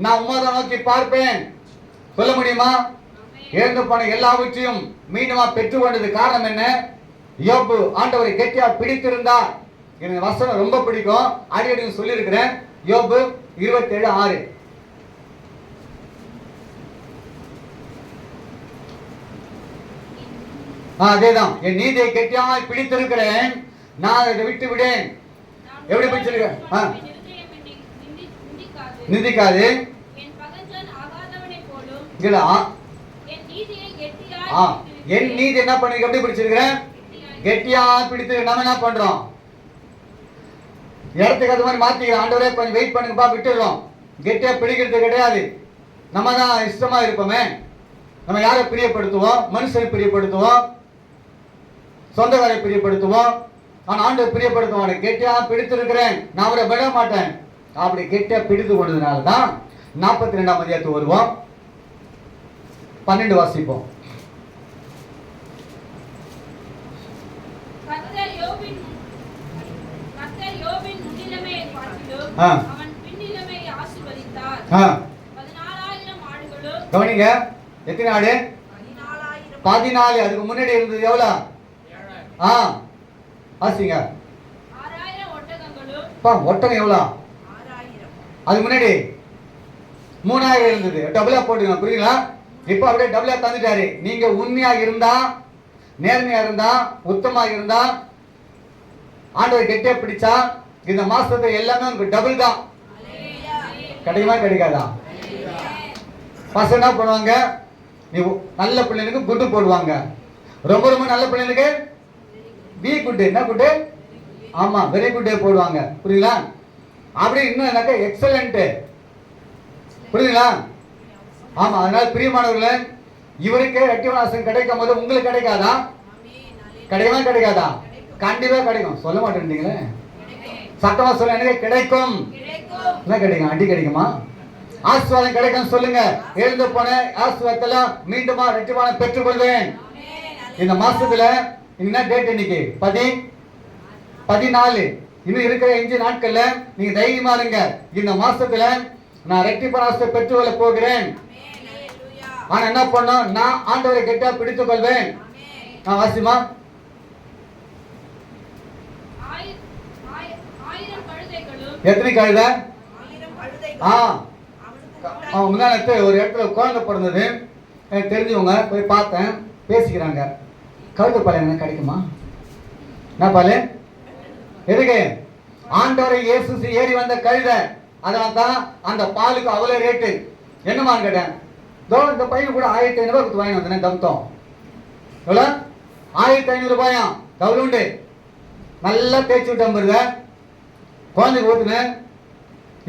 நான் உமாதான் நோக்கி பார்ப்பேன். சொல்ல முடியுமா? இழந்து போன எல்லாவற்றையும் மீண்டுமா பெற்றுக்கொண்டது காரணம் என்ன? யோபு ஆண்டவரை கெட்டியா பிடித்திருந்தார். எனக்கு வசனம் ரொம்ப பிடிக்கும், அடிக்கடி சொல்லியிருக்கிறேன். யோபு 27:6. அதேதான், என் நீதியை கெட்டியாய் பிடித்திருக்கிறேன், நான் அதை விட்டு விடேன். எப்படி பிடிச்சிருக்கேன்? நிந்திக்காது. என் நீதி என்ன பண்ணி எப்படி பிடிச்சிருக்கிறேன்? கெட்டியா பிடித்து நம்ம என்ன பண்றோம்? இடத்துக்கு அது மாதிரி மாத்திக்கிறோம். ஆண்டவரே கொஞ்சம் வெயிட் பண்ணுங்கப்பா, விட்டுடுறோம். கெட்டியா பிடிக்கிறது கிடையாது. நம்ம தான் இஷ்டமா இருப்போமே. நம்ம யாரை பிரியப்படுத்துவோம்? மனுஷனை பிரியப்படுத்துவோம், சொந்தக்காரை பிரியப்படுத்துவோம். ஆனா ஆண்டவர் பிரியப்படுத்துவான். கெட்டியா பிடித்திருக்கிறேன், நான் அவரை விட மாட்டேன். அப்படி கெட்டியா பிடித்து கொண்டதுனால தான் 42ஆம் அதிகாரத்துக்கு வருவோம். 12 வாசிப்போம். கர்த்தர் யோபின் முன்னிலைமையை பார்க்கிலும் அவன் பின்னிலைமையை ஆசீர்வதித்தார். 14,000 ஆடுகளும். கவனிங்க, எத்தனை ஆடு? 14. அதுக்கு முன்னாடி இருந்தது எவ்வளவு? ஆசிங்க. 6,000 ஒட்டகங்களும். ஒட்டகம் எவ்வளவு? 6,000. அதுக்கு முன்னாடி 3,000 இருந்தது. டபுளா போட்டுங்க, புரியுங்களா? இப்ப அப்படியே டபுளா தந்துட்டாரு. நீங்க உண்மையா இருந்தா, நேர்மையா இருந்தா, உத்தமா இருந்தா, ஆண்டவர் கெட்டியா பிடிச்சா இந்த மாசத்தை எல்லாமே உங்களுக்கு டபுள் தான். கிடைக்குமா கிடைக்காதா? பசங்க என்ன பண்ணுவாங்க? நீ நல்ல பிள்ளைங்களுக்கு குட்டு போடுவாங்க. ரொம்ப ரொம்ப நல்ல பிள்ளைங்களுக்கு பி குட்டு. என்ன குட்டு? ஆமா, வெரி குட்டே போடுவாங்க. புரியுங்களா? அப்படி இன்னும் எனக்கு எக்ஸலண்ட். புரியுங்களா? ஆமா. அதனால பிரியமானவர்களே, இவருக்கே இரட்டிவாசம் கிடைக்கும் போது உங்களுக்கு கிடைக்காதா? கிடைக்குமா கிடைக்காதா? கண்டிப்பா கிடைக்கும். சொல்ல மாட்டேன்றீங்களே, சத்தமா சொல்ல. எனக்கு கிடைக்கும். என்ன கிடைக்கும்? அடி கிடைக்குமா? ஆசீர்வாதம் கிடைக்கும். சொல்லுங்க. எழுந்து போன ஆசீர்வாதத்தெல்லாம் மீண்டுமா இரட்டிப்பான பெற்றுக்கொள்வேன். இந்த மாசத்துல என்ன டேட்? இன்னைக்கு 14. இன்னும் இருக்கிற 5 நாட்கள்ல நீங்க தைரியமா இருங்க. இந்த மாசத்துல நான் இரட்டிப்பான ஆசீர்வாதத்தை பெற்றுக்கொள்ள போகிறேன். ஆனா என்ன பண்ணும்? நான் ஆண்டவரை கெட்டியா பிடித்துக் கொள்வேன். நான் வாசிமா. 1000 கழுதைகளும். எத்தனை கழுதை? முன்னாடி ஒரு இடத்துல குழந்தை பிறந்தது. எனக்கு தெரிஞ்சவங்க போய் பார்த்தேன், பேசிக்கிறாங்க. கழுத பால் என்ன கிடைக்குமா? என்ன பால்? எதுக்கு? ஆண்டவரை இயேசு ஏறி வந்த கழுதை. அதனால தான் அந்த பாலுக்கு அவ்வளோ ரேட்டு. என்னமான்னு கேட்டேன். இந்த பையன் கூட 1500 ரூபாய் கொடுத்து வாங்கி வந்தேன். தம்தம் எவ்வளோ? 1500 ரூபாயாம். கவுருண்டு நல்லா தேய்ச்சி விட்டேன் பாருங்க, குழந்தைக்கு ஊற்றுனேன்.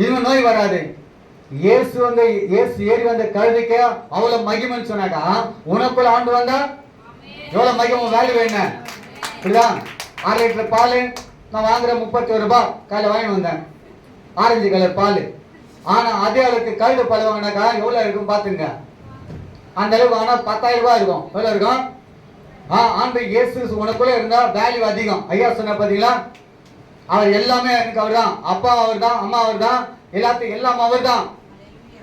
இன்னும் நோய் வராது. இயேசு ஏறி வந்த கழுதைக்கு அவ்வளோ மகிமைன்னு சொன்னாக்கா, உனக்குள்ள ஆண்டு வந்தா எவ்வளோ மகிமை வேல்யூ வேணும். இப்படிதான் 6 லிட்டர் பால் நான் வாங்குற 31 ரூபாய் காலையில் வாங்கி வந்தேன், ஆரஞ்சு கலர் பால். ஆனால் அதே அளவுக்கு கழுது பால் வாங்கினாக்கா எவ்வளோ இருக்கும் பார்த்துங்க. அந்த அளவுக்கு வாங்கினா 10,000 ரூபாய் இருக்கும். எவ்வளோ இருக்கும்? ஆண்டு இயேசு உனக்குள்ளே இருந்தால் வேல்யூ அதிகம். ஐயா சொன்ன பார்த்தீங்களா, அவர் எல்லாமே எனக்கு அவர் தான். அப்பா அவர் தான், அம்மா அவர் தான், எல்லாத்தையும் எல்லாம் அவர் தான்.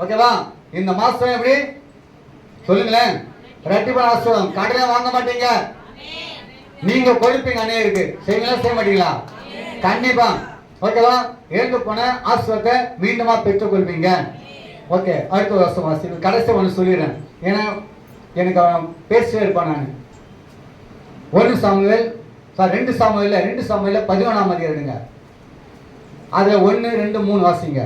ஓகேவா? இந்த மாதம் எப்படி சொல்லுங்களேன்? ரெட்டிப்பான ஆசீர்வாதம். கடனே வாங்க மாட்டீங்க, நீங்க கொடுப்பீங்க. அண்ணே இருக்கு, செய்வீங்களா செய்ய மாட்டீங்களா? கண்டிப்பா. ஓகேவா? எழுந்து போன ஆசீர்வாதத்தை மீண்டுமா பெற்றுக்கொள்வீங்க. ஓகே, அடுத்த வருஷம் வாசி. கடைசி ஒன்று சொல்லிடுறேன், ஏன்னா எனக்கு பேசிட்டே இருப்பான் நான். 2 சாமுவேல் 11ஆம் அதிகாரம் எடுங்க. அதுல 1, 2, 3 வாசிங்க.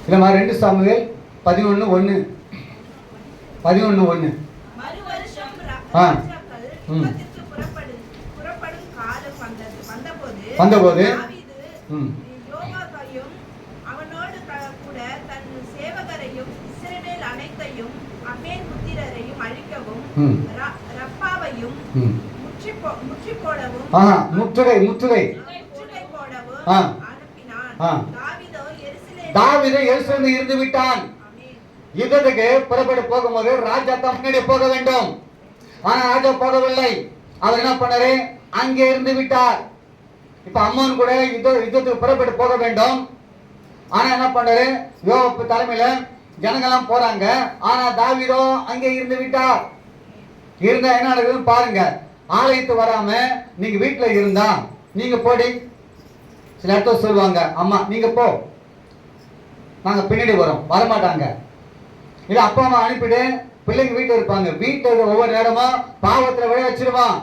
இல்லம்மா, 2 சாமுவேல் 11:1. 11:1. வந்தபோது அவனோடு கூட தன் சேவகரையும் இஸ்ரவேல் அனைத்தையும் அம்மேன் புத்திரரையும் அழிக்கவும் ரப்பாவையும் முற்றி போடவும் போடவும் அனுப்பினான். தாவீது எருசலேமில் இருந்து விட்டான். யுத்தத்துக்கு புறப்பட்டு போகும்போது ராஜா தான் முன்னாடி போக வேண்டும். ஆனா ராஜா போகவில்லை. அவர் என்ன பண்ணாரு? அங்கே இருந்து விட்டார். இப்ப அம்மன் கூட யுத்தத்துக்கு புறப்பட்டு போக வேண்டும். ஆனா என்ன பண்ணாரு? யோவாப் தலைமையில ஜனங்கள்லாம் போறாங்க. ஆனா தாவீதோ அங்கே இருந்து விட்டார். இருந்தா என்ன நடக்குதுன்னு பாருங்க. ஆலயத்து வராம நீங்க வீட்டுல இருந்தா நீங்க போடி. சில இடத்துல சொல்லுவாங்க, அம்மா நீங்க போ, நாங்க பின்னாடி வரோம், வரமாட்டாங்க. இல்ல அப்பா அம்மா அனுப்பிட்டு பிள்ளைங்க வீட்டுல இருப்பாங்க. வீட்டுல ஒவ்வொரு நேரமும் பாவத்துல விழ வச்சிருவான்,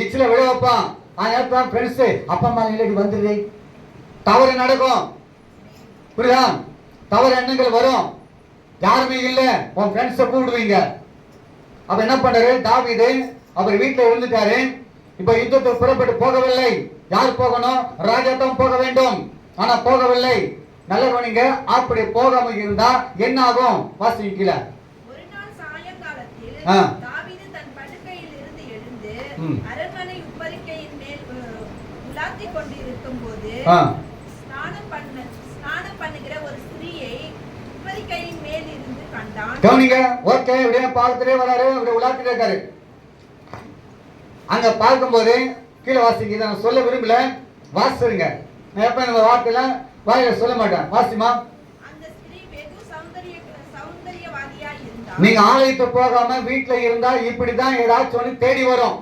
இச்சில விழ வைப்பான். அதனால ஃப்ரெண்ட்ஸ் அப்பா அம்மா இல்லாட்டி வந்துடுது, தவறு நடக்கும். புரியுதா? தவறு எண்ணங்கள் வரும். யாருமே இல்லை, உன் ஃப்ரெண்ட்ஸை கூப்பிடுவீங்க. அப்ப என்ன பண்றாரு தாவீது? அவர் வீட்டுல இருந்துட்டாரு. இப்ப யுத்தத்தை புறப்பட்டு போகவில்லை. யார் போகணும்? ராஜா தான் போக வேண்டும். ஆனா போகவில்லை. நல்ல கவனிங்க. அப்படி போகாம இருந்தா என்ன ஆகும்? வாசிக்கல. ஒரு நாள் சாயங்காலத்தில் தாவீது தன் படுக்கையில் இருந்து எழுந்து அரண்மனை உப்பரிக்கையின் மேல் உலாத்திக் கொண்டிருக்கும் போது ஸ்நானம் பண்ணுகிற ஒரு ஸ்திரீயை உப்பரிக்கையின் மேல் இருந்து கண்டான். கவனிங்க. ஓகே, இப்படியே பார்த்துட்டே வராரு, இப்படி உலாத்திட்டே இருக்காரு. அங்க பார்க்கும்போது கீழே வாசிங்க. நான் சொல்ல விரும்பல, வாசிருங்க. நான் எப்ப இந்த வார்த்தையில வாயில சொல்ல மாட்டேன். வாசிமா. அந்த ஸ்திரீ வெகு சௌந்தரியவாதியா இருந்தா. நீங்க ஆலயத்து போகாம வீட்டுல இருந்தா இப்படிதான் ஏதாச்சும் ஒண்ணு தேடி வரும்.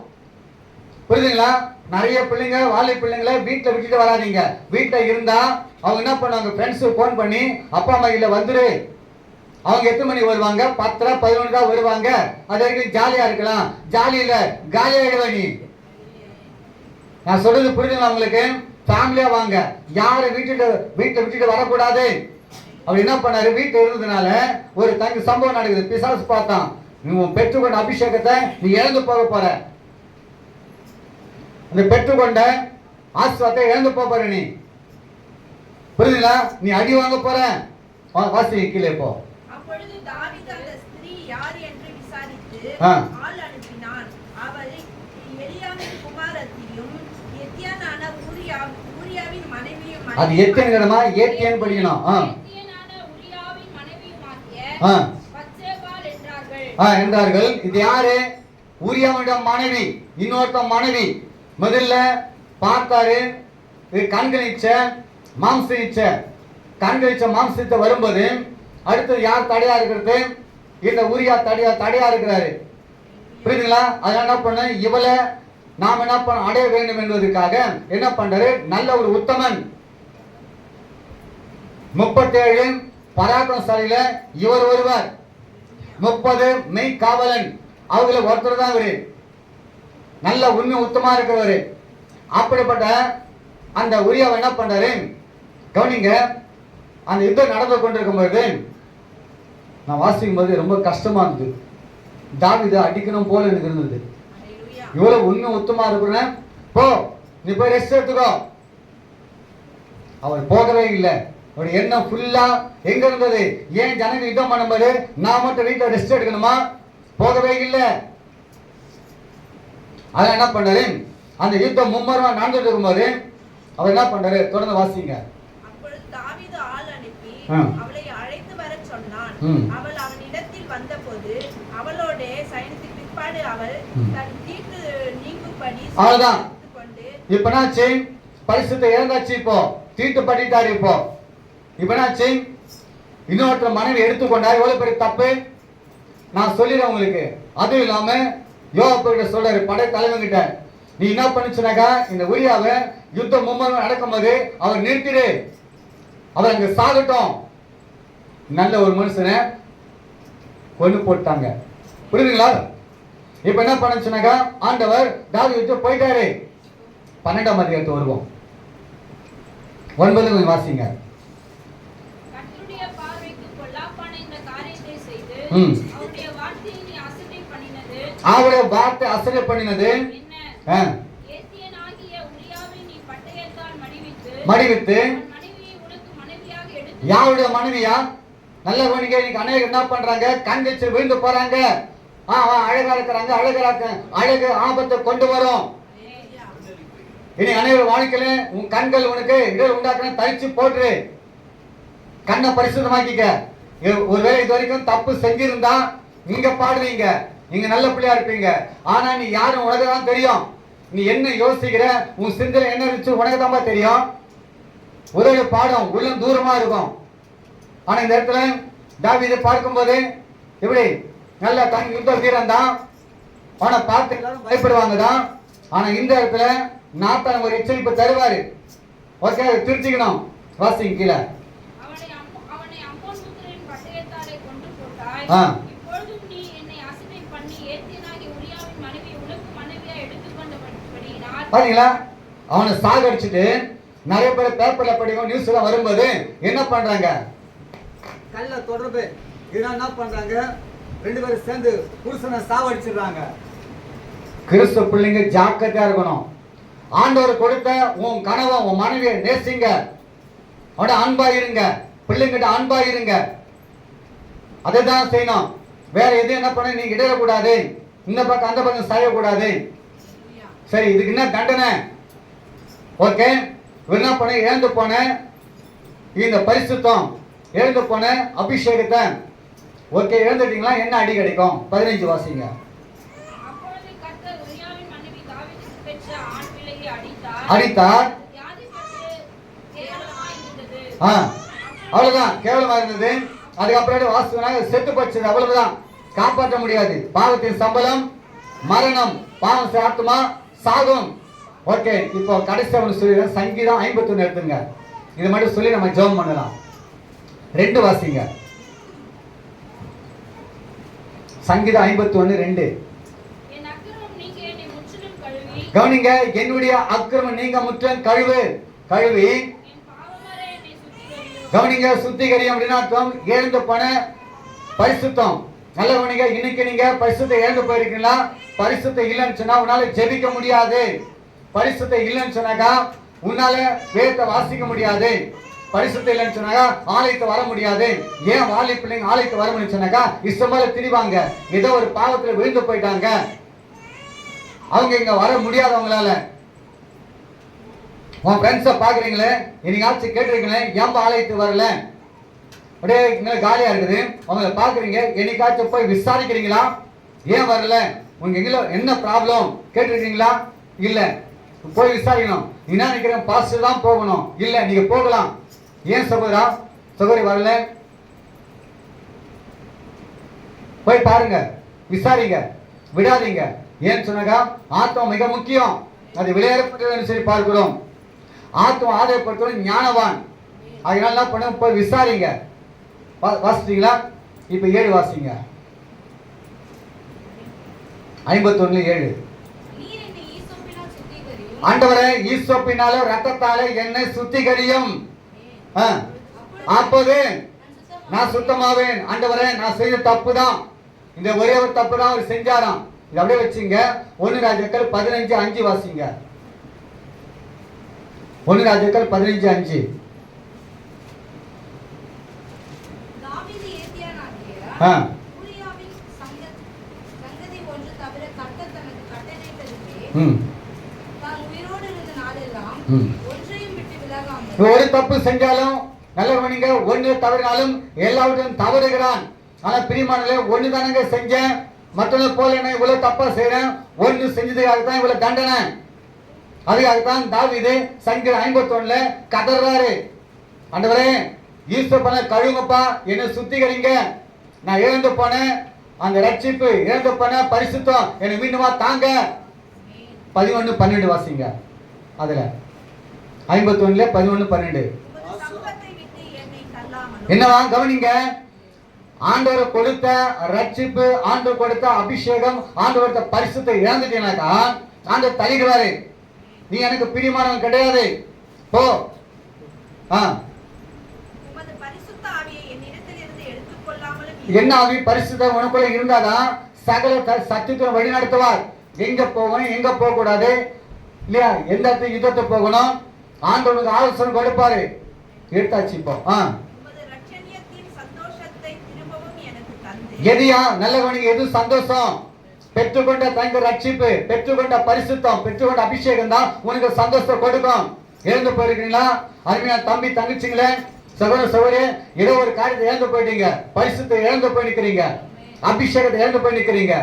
புரியுதுங்களா? நிறைய பிள்ளைங்க, வாலி பிள்ளைங்களை வீட்டுல விட்டுட்டு வராதீங்க. வீட்டுல இருந்தா அவங்க என்ன பண்ணுவாங்க? ஃப்ரெண்ட்ஸுக்கு போன் பண்ணி அப்பா அம்மா இல்ல வந்துரு. அவங்க எத்தனை மணி வருவாங்க? 10, 11 தான் வருவாங்க. அது வரைக்கும் ஜாலியா இருக்கலாம். ஜாலி இல்ல, காலியா ஆயிடுவ நீ. நான் சொல்றது புரியுதுங்களா உங்களுக்கு? ஃபேமிலியா வாங்க, யாரை வீட்டுல விட்டுட்டு வரக்கூடாது. அவர் என்ன பண்ணாரு? வீட்டுல இருந்ததுனால ஒரு தங்க சம்பவம் நடக்குது. பிசாசு பார்த்தான், நீ உன் பெற்றுக்கொண்ட அபிஷேகத்தை நீ இழந்து போக போற. அந்த பெற்றுக்கொண்ட ஆசீர்வாதத்தை இழந்து போற நீ. புரியுதுங்களா? நீ அடி வாங்க போற. வாசி கீழே போ. அப்பொழுது தாவீது அந்த ஸ்திரீ யார் என்று விசாரித்து ஆள் அனுப்பினான். அவள் எலியாவின் குமாரத்தியும் எத்தியனான ஊரியாவின் மனைவியும். அது எத்தியன்கிறமா? ஏத்தியன் படிக்கணும். எத்தியனான ஊரியாவின் மனைவியுமாகிய பத்சேபாள் என்றார்கள். இது யாரு? ஊரியாவுடைய மனைவி, இன்னொருத்த மனைவி. முதல்ல பார்த்தாரு, கண்களிச்ச மாம்ச கண்களிச்ச மாம்சத்தை வரும்போது அடுத்து யார் தடையா இருக்கிறது? இந்த ஊரியா தடையா இருக்கிறாரு. புரியுதுங்களா? அதனால என்ன பண்ண, இவளை நாம் என்ன பண்ண அடைய வேண்டும் என்பதற்காக என்ன பண்றாரு? நல்ல ஒரு உத்தமன் 37 பராக்கிரமசாலியில இவர் ஒருவர், 30 மெய் காவலன், அவங்கள ஒருத்தர் தான் இவரு. நல்ல உண்மை உத்தமா இருக்கிறவரு. அப்படிப்பட்ட அந்த உரியாவை என்ன பண்றாரு? கவனிங்க, அந்த யுத்தம் நடந்து கொண்டிருக்கும் போது நான் வாசிக்கும் போது ரொம்ப கஷ்டமா இருந்தது. தாவீது அடிக்கணும் போல எனக்கு இருந்தது. இவ்வளவு உண்மை உத்தமா இருக்கிறேன், போ நீ போய் ரெஸ்ட் எடுத்துக்கோ. அவர் போகவே இல்லை. அவருடைய எண்ணம் ஃபுல்லா எங்க இருந்தது? ஏன் ஜனங்க யுத்தம் பண்ணும்போது நான் மட்டும் வீட்டில் ரெஸ்ட் எடுக்கணுமா? போகவே இல்லை. அதான் என்ன பண்றாரு? அந்த யுத்தம் மும்மரமா நடந்துட்டு இருக்கும்போது அவர் என்ன பண்றாரு? தொடர்ந்து வாசிங்க. அப்பொழுது தாவீது ஆள் அனுப்பி ஆ. அவளை அழைத்து வரச் சொன்னான். ம். அவள் அவனிடத்தில் வந்தபோது அவளோட சயனத்துக்கு பிற்பாடு அவள் தன் தீட்டு நீங்கும்படி அவ்வளவுதான். கொண்டு இப்ப என்னாச்சு? பரிசுத்த இழந்தாச்சு. இப்போ தீட்டு பண்ணிட்டாரு. இப்போ இப்ப என்னாச்சு? இன்னொருத்தர் மனைவி எடுத்துக்கொண்டார். எவ்வளவு பெரிய தப்பு நான் சொல்லிடுறேன் உங்களுக்கு. அதுவும் இல்லாம யோவாப் கிட்ட சொல்றாரு, படை தலைவங்கிட்ட, நீ என்ன பண்ணுச்சுனாக்கா இந்த உரியாவை யுத்தம் மும்மரம் நடக்கும்போது அவர் நிறுத்திடு, அவர் அங்க சாகட்டும். நல்ல ஒரு மனுஷனை கொண்டு போட்டாங்க. புரியுதுங்களா? இப்ப என்ன பண்ணுச்சுனாக்கா ஆண்டவர் தாவீதை விட்டு போயிட்டாரு. 12ஆம் அதிகாரத்துக்கு வருவோம். 9 வாசிங்க. கர்த்தருடைய பார்வைக்கு பொல்லாப்பான இந்த காரியத்தை செய்து அவருடைய வார்த்தையை நீ அசட்டை பண்ணினது அவருடைய வார்த்தை அசட்டை பண்ணினது என்ன? ஏத்தியனாகிய உரியாவை நீ பட்டயத்தால் மடிவித்து அவன் மனைவியை உனக்கு மனைவியாக எடுத்து. யாருடைய மனைவியா? நல்ல கவனிங்க. இன்னைக்கு அநேகர் என்ன பண்றாங்க? கண்டிச்சு விழுந்து போறாங்க. அழகா இருக்கிறாங்க, அழகு ஆபத்தை கொண்டு வரும். இனி அனைவரும் வாழ்க்கையில உன் கண்கள் உனக்கு இடர் உண்டாக்குன தரிச்சு போட்டுரு. கண்ணை பரிசுத்தமாக்கிக்க. ஒருவேளை இது வரைக்கும் தப்பு செஞ்சிருந்தா நீங்க பாடுவீங்க, நீங்க நல்ல பிள்ளையா இருப்பீங்க. ஆனா நீ யாரும் உனக்கு தான் தெரியும். நீ என்ன யோசிக்கிற, உன் சிந்தனை என்ன இருந்துச்சு உனக்கு தான் தெரியும். உதவி பாடம் உள்ளம் தூரமா இருக்கும். ஆனா இந்த இடத்துல தாவீதை பார்க்கும்போது எப்படி நல்ல தன் யுத்த வீரன் தான். ஆனா பார்த்து எல்லாரும் பயப்படுவாங்க தான். ஆனா இந்த இடத்துல நாத்தான் ஒரு எச்சரிப்பு தருவாரு. ஓகே, திருச்சிக்கணும். வாசிங்க கீழே. அவனை அம்மோன் புத்திரரின் பட்டயத்தாலே கொண்டு போட்டாய். ஆ. இப்பொழுதும் நீ என்னை அசட்டை பண்ணி ஏத்தியனாகிய உரியாவின் மனைவி உனக்கு மனைவியா எடுத்துக்கொண்டபடியினால். பாத்தீங்களா? அவனை சாகடிச்சுட்டு நிறைய பேர் பேப்பர்ல படிக்கும் நியூஸ்ல வரும்போது என்ன பண்றாங்க? கள்ள தொடர்பு இதெல்லாம் என்ன பண்றாங்க? 2 பேரும் சேர்ந்து புருஷனை சாவடிச்சிடுறாங்க. கிறிஸ்து பிள்ளைங்க ஜாக்கிரதையா இருக்கணும். ஆண்டவர் கொடுத்த உன் கணவன் உன் மனைவியை நேசிங்க, அவட அன்பா இருங்க, பிள்ளைங்கிட்ட அன்பா இருங்க. அதை தான் செய்யணும். வேற எது என்ன பண்ண நீங்க இடக்கூடாது, இந்த பக்கம் அந்த பக்கம் சாயக்கூடாது. சரி, இதுக்கு என்ன தண்டனை? ஓகே, என்ன பண்ண? இழந்து போன இந்த பரிசுத்தம், இழந்து போன அபிஷேகத்தை. ஓகே, இழந்துட்டீங்களா? என்ன அடி கிடைக்கும்? 15 வாசிங்க. அப்பொழுது கர்த்தர் உரியாவின் மனைவி தாவீதுக்கு பெற்ற ஆண் பிள்ளையை அடித்தார். வியாதிப்பட்டு கேவலமாய் இருந்தது. அவ்வளவுதான், கேவலமா இருந்தது. அதுக்கப்புறம் வாசுவனாக செத்து போச்சு. அவ்வளவுதான், காப்பாற்ற முடியாது. பாவத்தின் சம்பளம் மரணம், பாவம் ஆத்மா சாகும். ஓகே, இப்போ கடைசி ஒன்று சொல்லி சங்கீதம் 51 எடுத்துங்க. இது மட்டும் சொல்லி நம்ம ஜெபம் பண்ணலாம். 2 வாசிங்க. சங்கீதம் 51:2. என் அக்கிரமம் நீங்க என்னை முற்றிலும் கழுவி. கவனிங்க, என்னுடைய அக்கிரமம் நீங்க முற்றிலும் கழுவி. என் பாவமறை என்னை சுத்திகரியும். கவனிங்க, சுத்திகரியும் அப்படின்னா அர்த்தம் இழந்து போன பரிசுத்தம். நல்ல கவனிங்க, இன்னைக்கு நீங்க பரிசுத்தம் இழந்து போயிருக்கீங்களா? பரிசுத்தம் இல்லைன்னு சொன்னா உன்னால ஜெபிக்க முடியாது. பரிசுத்தம் இல்லைன்னு சொன்னாக்கா உன்னால வேதத்தை வாசிக்க முடியாது. பரிசுத்தம் இல்லைன்னு சொன்னாக்கா ஆலயத்தை வர முடியாது. ஏன் வாலி பிள்ளைங்க ஆலயத்தை வர முடியும் சொன்னாக்கா இஷ்டமால திரிவாங்க. ஏதோ ஒரு பாவத்துல விழுந்து போயிட்டாங்க, அவங்க இங்க வர முடியாதவங்களால. உன் ஃப்ரெண்ட்ஸை பாக்குறீங்களே, என்னைக்காச்சும் கேட்டிருக்கீங்களே ஏன் ஆலயத்துக்கு வரல, அப்படியே காலியா இருக்குது, அவங்கள பாக்குறீங்க, என்னைக்காச்சும் போய் விசாரிக்கிறீங்களா ஏன் வரல, உங்க எங்கள என்ன ப்ராப்ளம் கேட்டிருக்கீங்களா? இல்ல, போய் விசாரிக்கணும். என்ன நினைக்கிறேன், பாஸ்டர் தான் போகணும். இல்ல, நீங்க போகலாம். ஏன் சகோதரா சகோதரி வரல? போய் பாருங்க, விசாரிங்க, விடாதீங்க. ஏன்னு சொன்னாக்கா ஆத்மா மிக முக்கியம். அது விளையாடப்பட்டதுன்னு சொல்லி பார்க்கிறோம். ஆத்மா ஆதாயப்படுத்தணும் ஞானவான். அதனால என்ன பண்ண போய் விசாரிங்க. வாசிட்டீங்களா? இப்ப 7 வாசிங்க. 51:7. நீர் என்னை ஈசோப்பினால் சுத்திகரியும். ஆண்டவரே, ஈசோப்பினால ரத்தத்தால என்னை சுத்திகரியும். அப்போது நான் சுத்தமாவேன். ஆண்டவரே, நான் செய்த தப்பு தான், இந்த ஒரே ஒரு தப்பு தான் அவர் செஞ்சாராம். இது அப்படியே வச்சுங்க. 1 ராஜாக்கள் 15:5 வாசிங்க. 1 ராஜாக்கள் 15:5. தாவீது ஏத்தியனாகிய ஆ ஊரியாவின் சங்கதி ஒன்று தவிர கர்த்தர் தனக்கு கட்டளையிட்டதிலே ம் தான் உயிரோடு இருந்த நாளெல்லாம் ம். ஒன்றையும் விட்டு விலகாமல் ஒரு தப்பு செஞ்சாலும் நல்லவனிங்க, ஒன்று தவறினாலும் எல்லாவற்றையும் தவறுகிறான். ஆனா பிரியமானவர்களே, ஒன்று தானங்க செஞ்சேன், மற்றவங்க போல என்ன இவ்வளவு தப்பா செய்யறேன், ஒன்று செஞ்சதுக்காகத்தான் இவ்வளவு தண்டனை. அதுக்காகத்தான் தாவீது சங்கீதம் 51 கதறாரு, ஆண்டவரே ஈஸ்வரனை கழுவுங்கப்பா, என்னை சுத்திகரிங்க, நான் இழந்து போனேன் அந்த ரட்சிப்பு, இழந்து போன பரிசுத்தம் என்னை மீண்டுமா தாங்க. 11:12 வாசிங்க. அதுல 51 11:12 உமது சமூகத்தை விட்டு என்னை தள்ளாமலும் என்னவா கவனிங்க. ஆண்டவர் கொடுத்த ரட்சிப்பு, ஆண்டவர் கொடுத்த அபிஷேகம், ஆண்டவர் கொடுத்த பரிசுத்தை இழந்துட்டீங்கன்னாக்கா ஆண்டவர் தள்ளிடுவாரு. நீ எனக்கு பிரியமானவன் கிடையாது, போ. உமது பரிசுத்த ஆவியை என்னிடத்திலிருந்து எடுத்துக்கொள்ளாமலும் என்ன ஆவி? பரிசுத்த உனக்குள்ள இருந்தாதான் சகல சத்தியத்தை வழி நடத்துவார். எங்க போகணும், எங்க போக கூடாது இல்லையா, எந்த இடத்துக்கு யுத்தத்தை போகணும், ஆண்டவனுக்கு ஆலோசனை கொடுப்பாரு. எடுத்தாச்சு இப்போ. உமது ரட்சணியத்தின் சந்தோஷத்தை திரும்பவும் எனக்கு தந்து எதியா நல்லவனுக்கு எது சந்தோஷம்? பெற்றுக்கொண்ட தங்க ரட்சிப்பு, பெற்றுக்கொண்ட பரிசுத்தம், பெற்றுக்கொண்ட அபிஷேகம் தான் உனக்கு சந்தோஷத்தை கொடுக்கும். இழந்து போயிருக்கீங்களா? அருமையான தம்பி தங்கச்சிங்களே, சகோதர சகோதரி, ஏதோ ஒரு காரியத்தை இழந்து போயிட்டீங்க, பரிசுத்தை இழந்து போய் நிற்கிறீங்க, அபிஷேகத்தை இழந்து போய் நிற்கிறீங்க,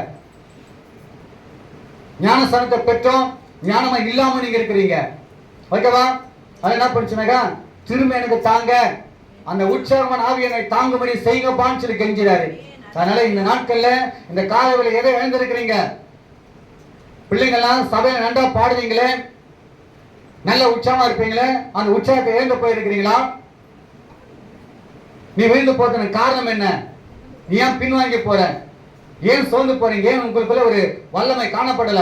ஞானஸ்தானத்தை பெற்றோம் ஞானமா இல்லாம நீங்க இருக்கிறீங்க. ஓகேவா? அது என்ன பண்ணுச்சுனாக்கா, திரும்ப எனக்கு தாங்க, அந்த உற்சாகமான ஆவி என்னை தாங்கும்படி செய்யுங்கப்பான்னு சொல்லி கெஞ்சிறாரு. அதனால இந்த நாட்கள்ல இந்த காலையில எதை இழந்திருக்கிறீங்க? பிள்ளைங்கள்லாம் சபையில நன்றா பாடுவீங்களே, நல்ல உற்சாகமா இருப்பீங்களே, அந்த உற்சாகத்தை இழந்து போயிருக்கிறீங்களா? நீ விழுந்து போறதுக்கு காரணம் என்ன? நீ ஏன் பின்வாங்கி போற? ஏன் சோர்ந்து போறீங்க? ஏன் உங்களுக்குள்ள ஒரு வல்லமை காணப்படல?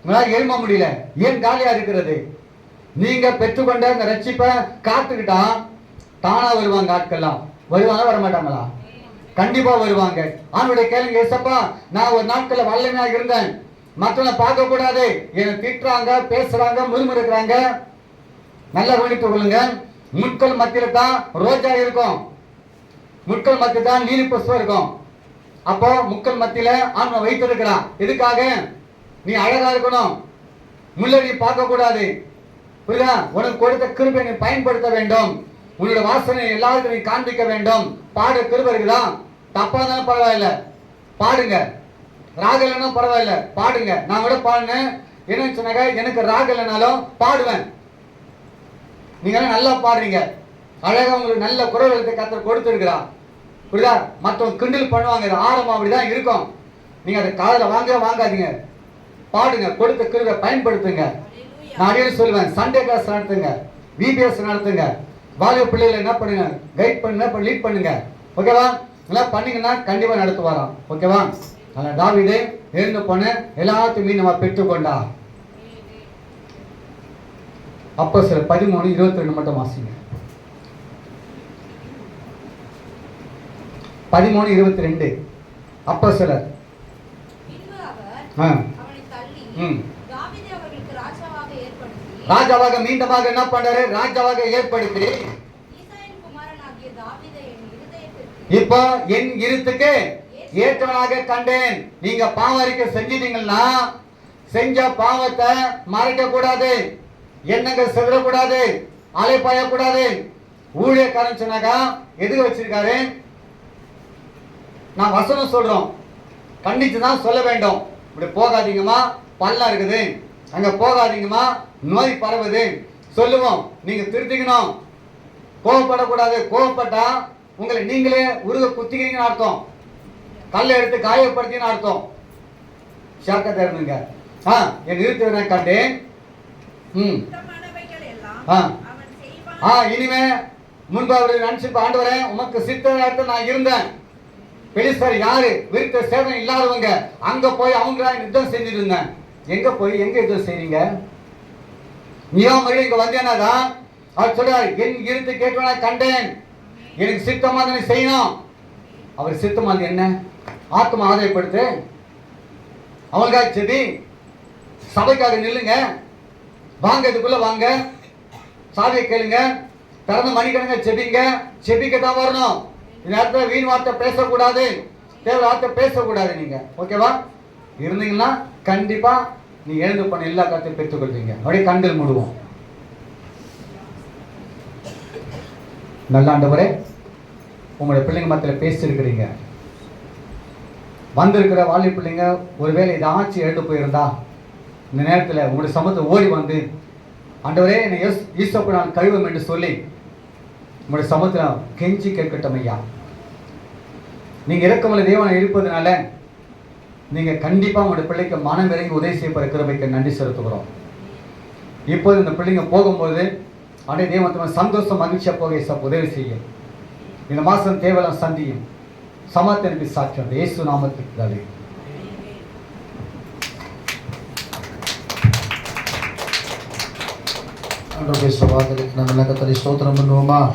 உங்களால எழும்ப முடியல? ஏன் காலியா இருக்கிறது? நீங்க பெற்றுக்கொண்ட இந்த ரட்சிப்பை காத்துக்கிட்டா தானா வருவாங்க. ஆட்கள்லாம் வருவாங்க, வர மாட்டாங்களா? கண்டிப்பா வருவாங்க. ஆணுடைய கேளுங்க, ஏசப்பா நான் ஒரு நாட்கள்ல வல்லமையா இருந்தேன், மற்றவங்க பார்க்க கூடாது, என்னை திட்டுறாங்க, பேசுறாங்க, முறுமுறுக்கிறாங்க. நல்லா கவனித்துக் கொள்ளுங்க. முட்கள் மத்தியில தான் ரோஜா இருக்கும், முட்கள் மத்தியில தான் லீலி புஷ்பம் இருக்கும். அப்போ முட்கள் மத்தியில ஆன்மா வைத்திருக்கிறான். எதுக்காக? நீ அழகா இருக்கணும், முள்ளடி பார்க்க கூடாது. புரியுதா? உனக்கு கொடுத்த கிருபை நீ பயன்படுத்த வேண்டும், உன்னோட வாசனை எல்லாருக்கும் நீ காண்பிக்க வேண்டும். பாட கிருபை இருக்குதா? தப்பா இருந்தாலும் பரவாயில்ல, பாடுங்க. ராக இல்லைன்னா பரவாயில்ல, பாடுங்க. நான் கூட பாடினேன். என்னன்னு சொன்னாக்க, எனக்கு ராக இல்லைனாலும் பாடுவேன். நீங்க நல்லா பாடுறீங்க, அழகா உங்களுக்கு நல்ல குரல் எழுத்து கத்தர் கொடுத்துருக்கிறான். புரியுதா? மற்றவங்க கிண்டல் பண்ணுவாங்க, இது ஆரம்பம் அப்படிதான் இருக்கும். நீங்க அதை காதுல வாங்காதீங்க, பாடுங்க, கொடுத்த கிருபை பயன்படுத்துங்க. நான் அடிக்கடி சொல்லுவேன், சண்டே கிளாஸ் நடத்துங்க, விபிஎஸ் நடத்துங்க, வாலிப பிள்ளைகளை என்ன பண்ணுங்க, கைட் பண்ணுங்க, லீட் பண்ணுங்க. ஓகேவா? இதெல்லாம் பண்ணீங்கன்னா கண்டிப்பா நடத்துவாராம். ஓகேவா? அதனால தாவீது எழுந்து போன எல்லாத்தையுமே நம்ம பெற்றுக்கொண்டா. அப்போ சில 13:22 மட்டும் வாசிங்க. 13:22 அப்போ சிலர் பின்பு அவர் அவனை தள்ளி தாவீதை அவர்களுக்கு ராஜாவாக ஏற்படுத்தி ராஜாவாக மீண்டுமாக என்ன பண்றாரு? ராஜாவாக ஏற்படுத்தி ஈசாயின் குமாரனாகிய தாவீதை என் இருதயத்திற்கு இப்போ என் இருத்துக்கு ஏற்றவனாக கண்டேன். நீங்க பாவ அறிக்கை செஞ்சிட்டீங்கன்னா, செஞ்ச பாவத்தை மறைக்க கூடாது, எண்ணங்கள் செதறக்கூடாது, அலைப்பாய கூடாது. ஊழியக்காரன் சொன்னாக்கா எதுக்கு வச்சிருக்காரு? நான் வசனம் சொல்றோம், கண்டிச்சு தான் சொல்ல வேண்டும். இப்படி போகாதீங்கம்மா, பள்ளம் இருக்குது, அங்க போகாதீங்கம்மா, நோய் பரவுது சொல்லுவோம். நீங்க திருத்திக்கணும், கோவப்படக்கூடாது. கோவப்பட்டா உங்களை நீங்களே உருக குத்திக்கிறீங்கன்னு அர்த்தம், கல்லை எடுத்து காயப்படுத்தின்னு அர்த்தம். ஷாக்கத்தை இருந்துங்க. என் இருதயத்தை கண்டேன். சுத்தமானவைகள் எல்லாம் ஆ. அவன் செய்வான். இனிமே முன்பு அவரை நினைச்சு ஆண்டவரே உமக்கு சித்த நான் இருந்தேன். பெலிஸ்தர் யாரு? விருத்த சேதம் இல்லாதவங்க. அங்க போய் அவங்க யுத்தம் செஞ்சுட்டு இருந்தேன். எங்க போய் எங்க யுத்தம் செய்றீங்க? நீயோ மறுபடியும் இங்க வந்தேனாதான் அவர் சொல்றாரு, என் இருத்து கேட்க கண்டேன், எனக்கு சித்தமா தானே செய்யணும். அவர் சித்தமா என்ன? ஆத்மா ஆதாயப்படுத்து, அவங்களுக்காக செதி, சபைக்காக நில்லுங்க, வாங்க இதுக்குள்ள வாங்க, சாவியை கேளுங்க, திறந்த மணிக்கணங்க செபிங்க, செபிக்கத்தான் வரணும். இந்த நேரத்தில் வீண் வார்த்தை பேசக்கூடாது, தேவை வார்த்தை பேசக்கூடாது. நீங்க ஓகேவா இருந்தீங்கன்னா கண்டிப்பா நீ எழுந்து பண்ண எல்லா காத்தையும் பெற்றுக்கொள்வீங்க. அப்படியே கண்கள் மூடுவோம். நல்ல ஆண்டவரே, உங்களுடைய பிள்ளைங்க மத்தியில் பேசியிருக்கிறீங்க. வந்திருக்கிற வாலி பிள்ளைங்க ஒருவேளை ஏதாச்சும் எழுந்து போயிருந்தா இந்த நேரத்தில் உங்களுடைய சமூகத்தை ஓடி வந்து ஆண்டவரே என்னை ஈசோப்பு நான் கழுவும் என்று சொல்லி உங்களுடைய சமூகத்தில் கெஞ்சி கேட்கட்டும். ஐயா, நீங்க இரக்கமுள்ள தேவனை இருப்பதனால நீங்க கண்டிப்பா உங்களுடைய பிள்ளைக்கு மனம் இறங்கி உதவி செய்யப்படுற கிருபைக்கு நன்றி செலுத்துகிறோம். இப்போது இந்த பிள்ளைங்க போகும்போது அன்றைய தேவன் சந்தோஷம் மகிழ்ச்சியா போக உதவி செய்யும். இந்த மாசம் தேவலாம் சந்தியும் சமாத்திற்கு சாட்சியம் இயேசு நாமத்துக்கு தாவே. ஆண்டவருடைய சவாதலுக்கு நாங்கள் கர்த்தரை ஸ்தோத்திரம் பண்ணுவோமா?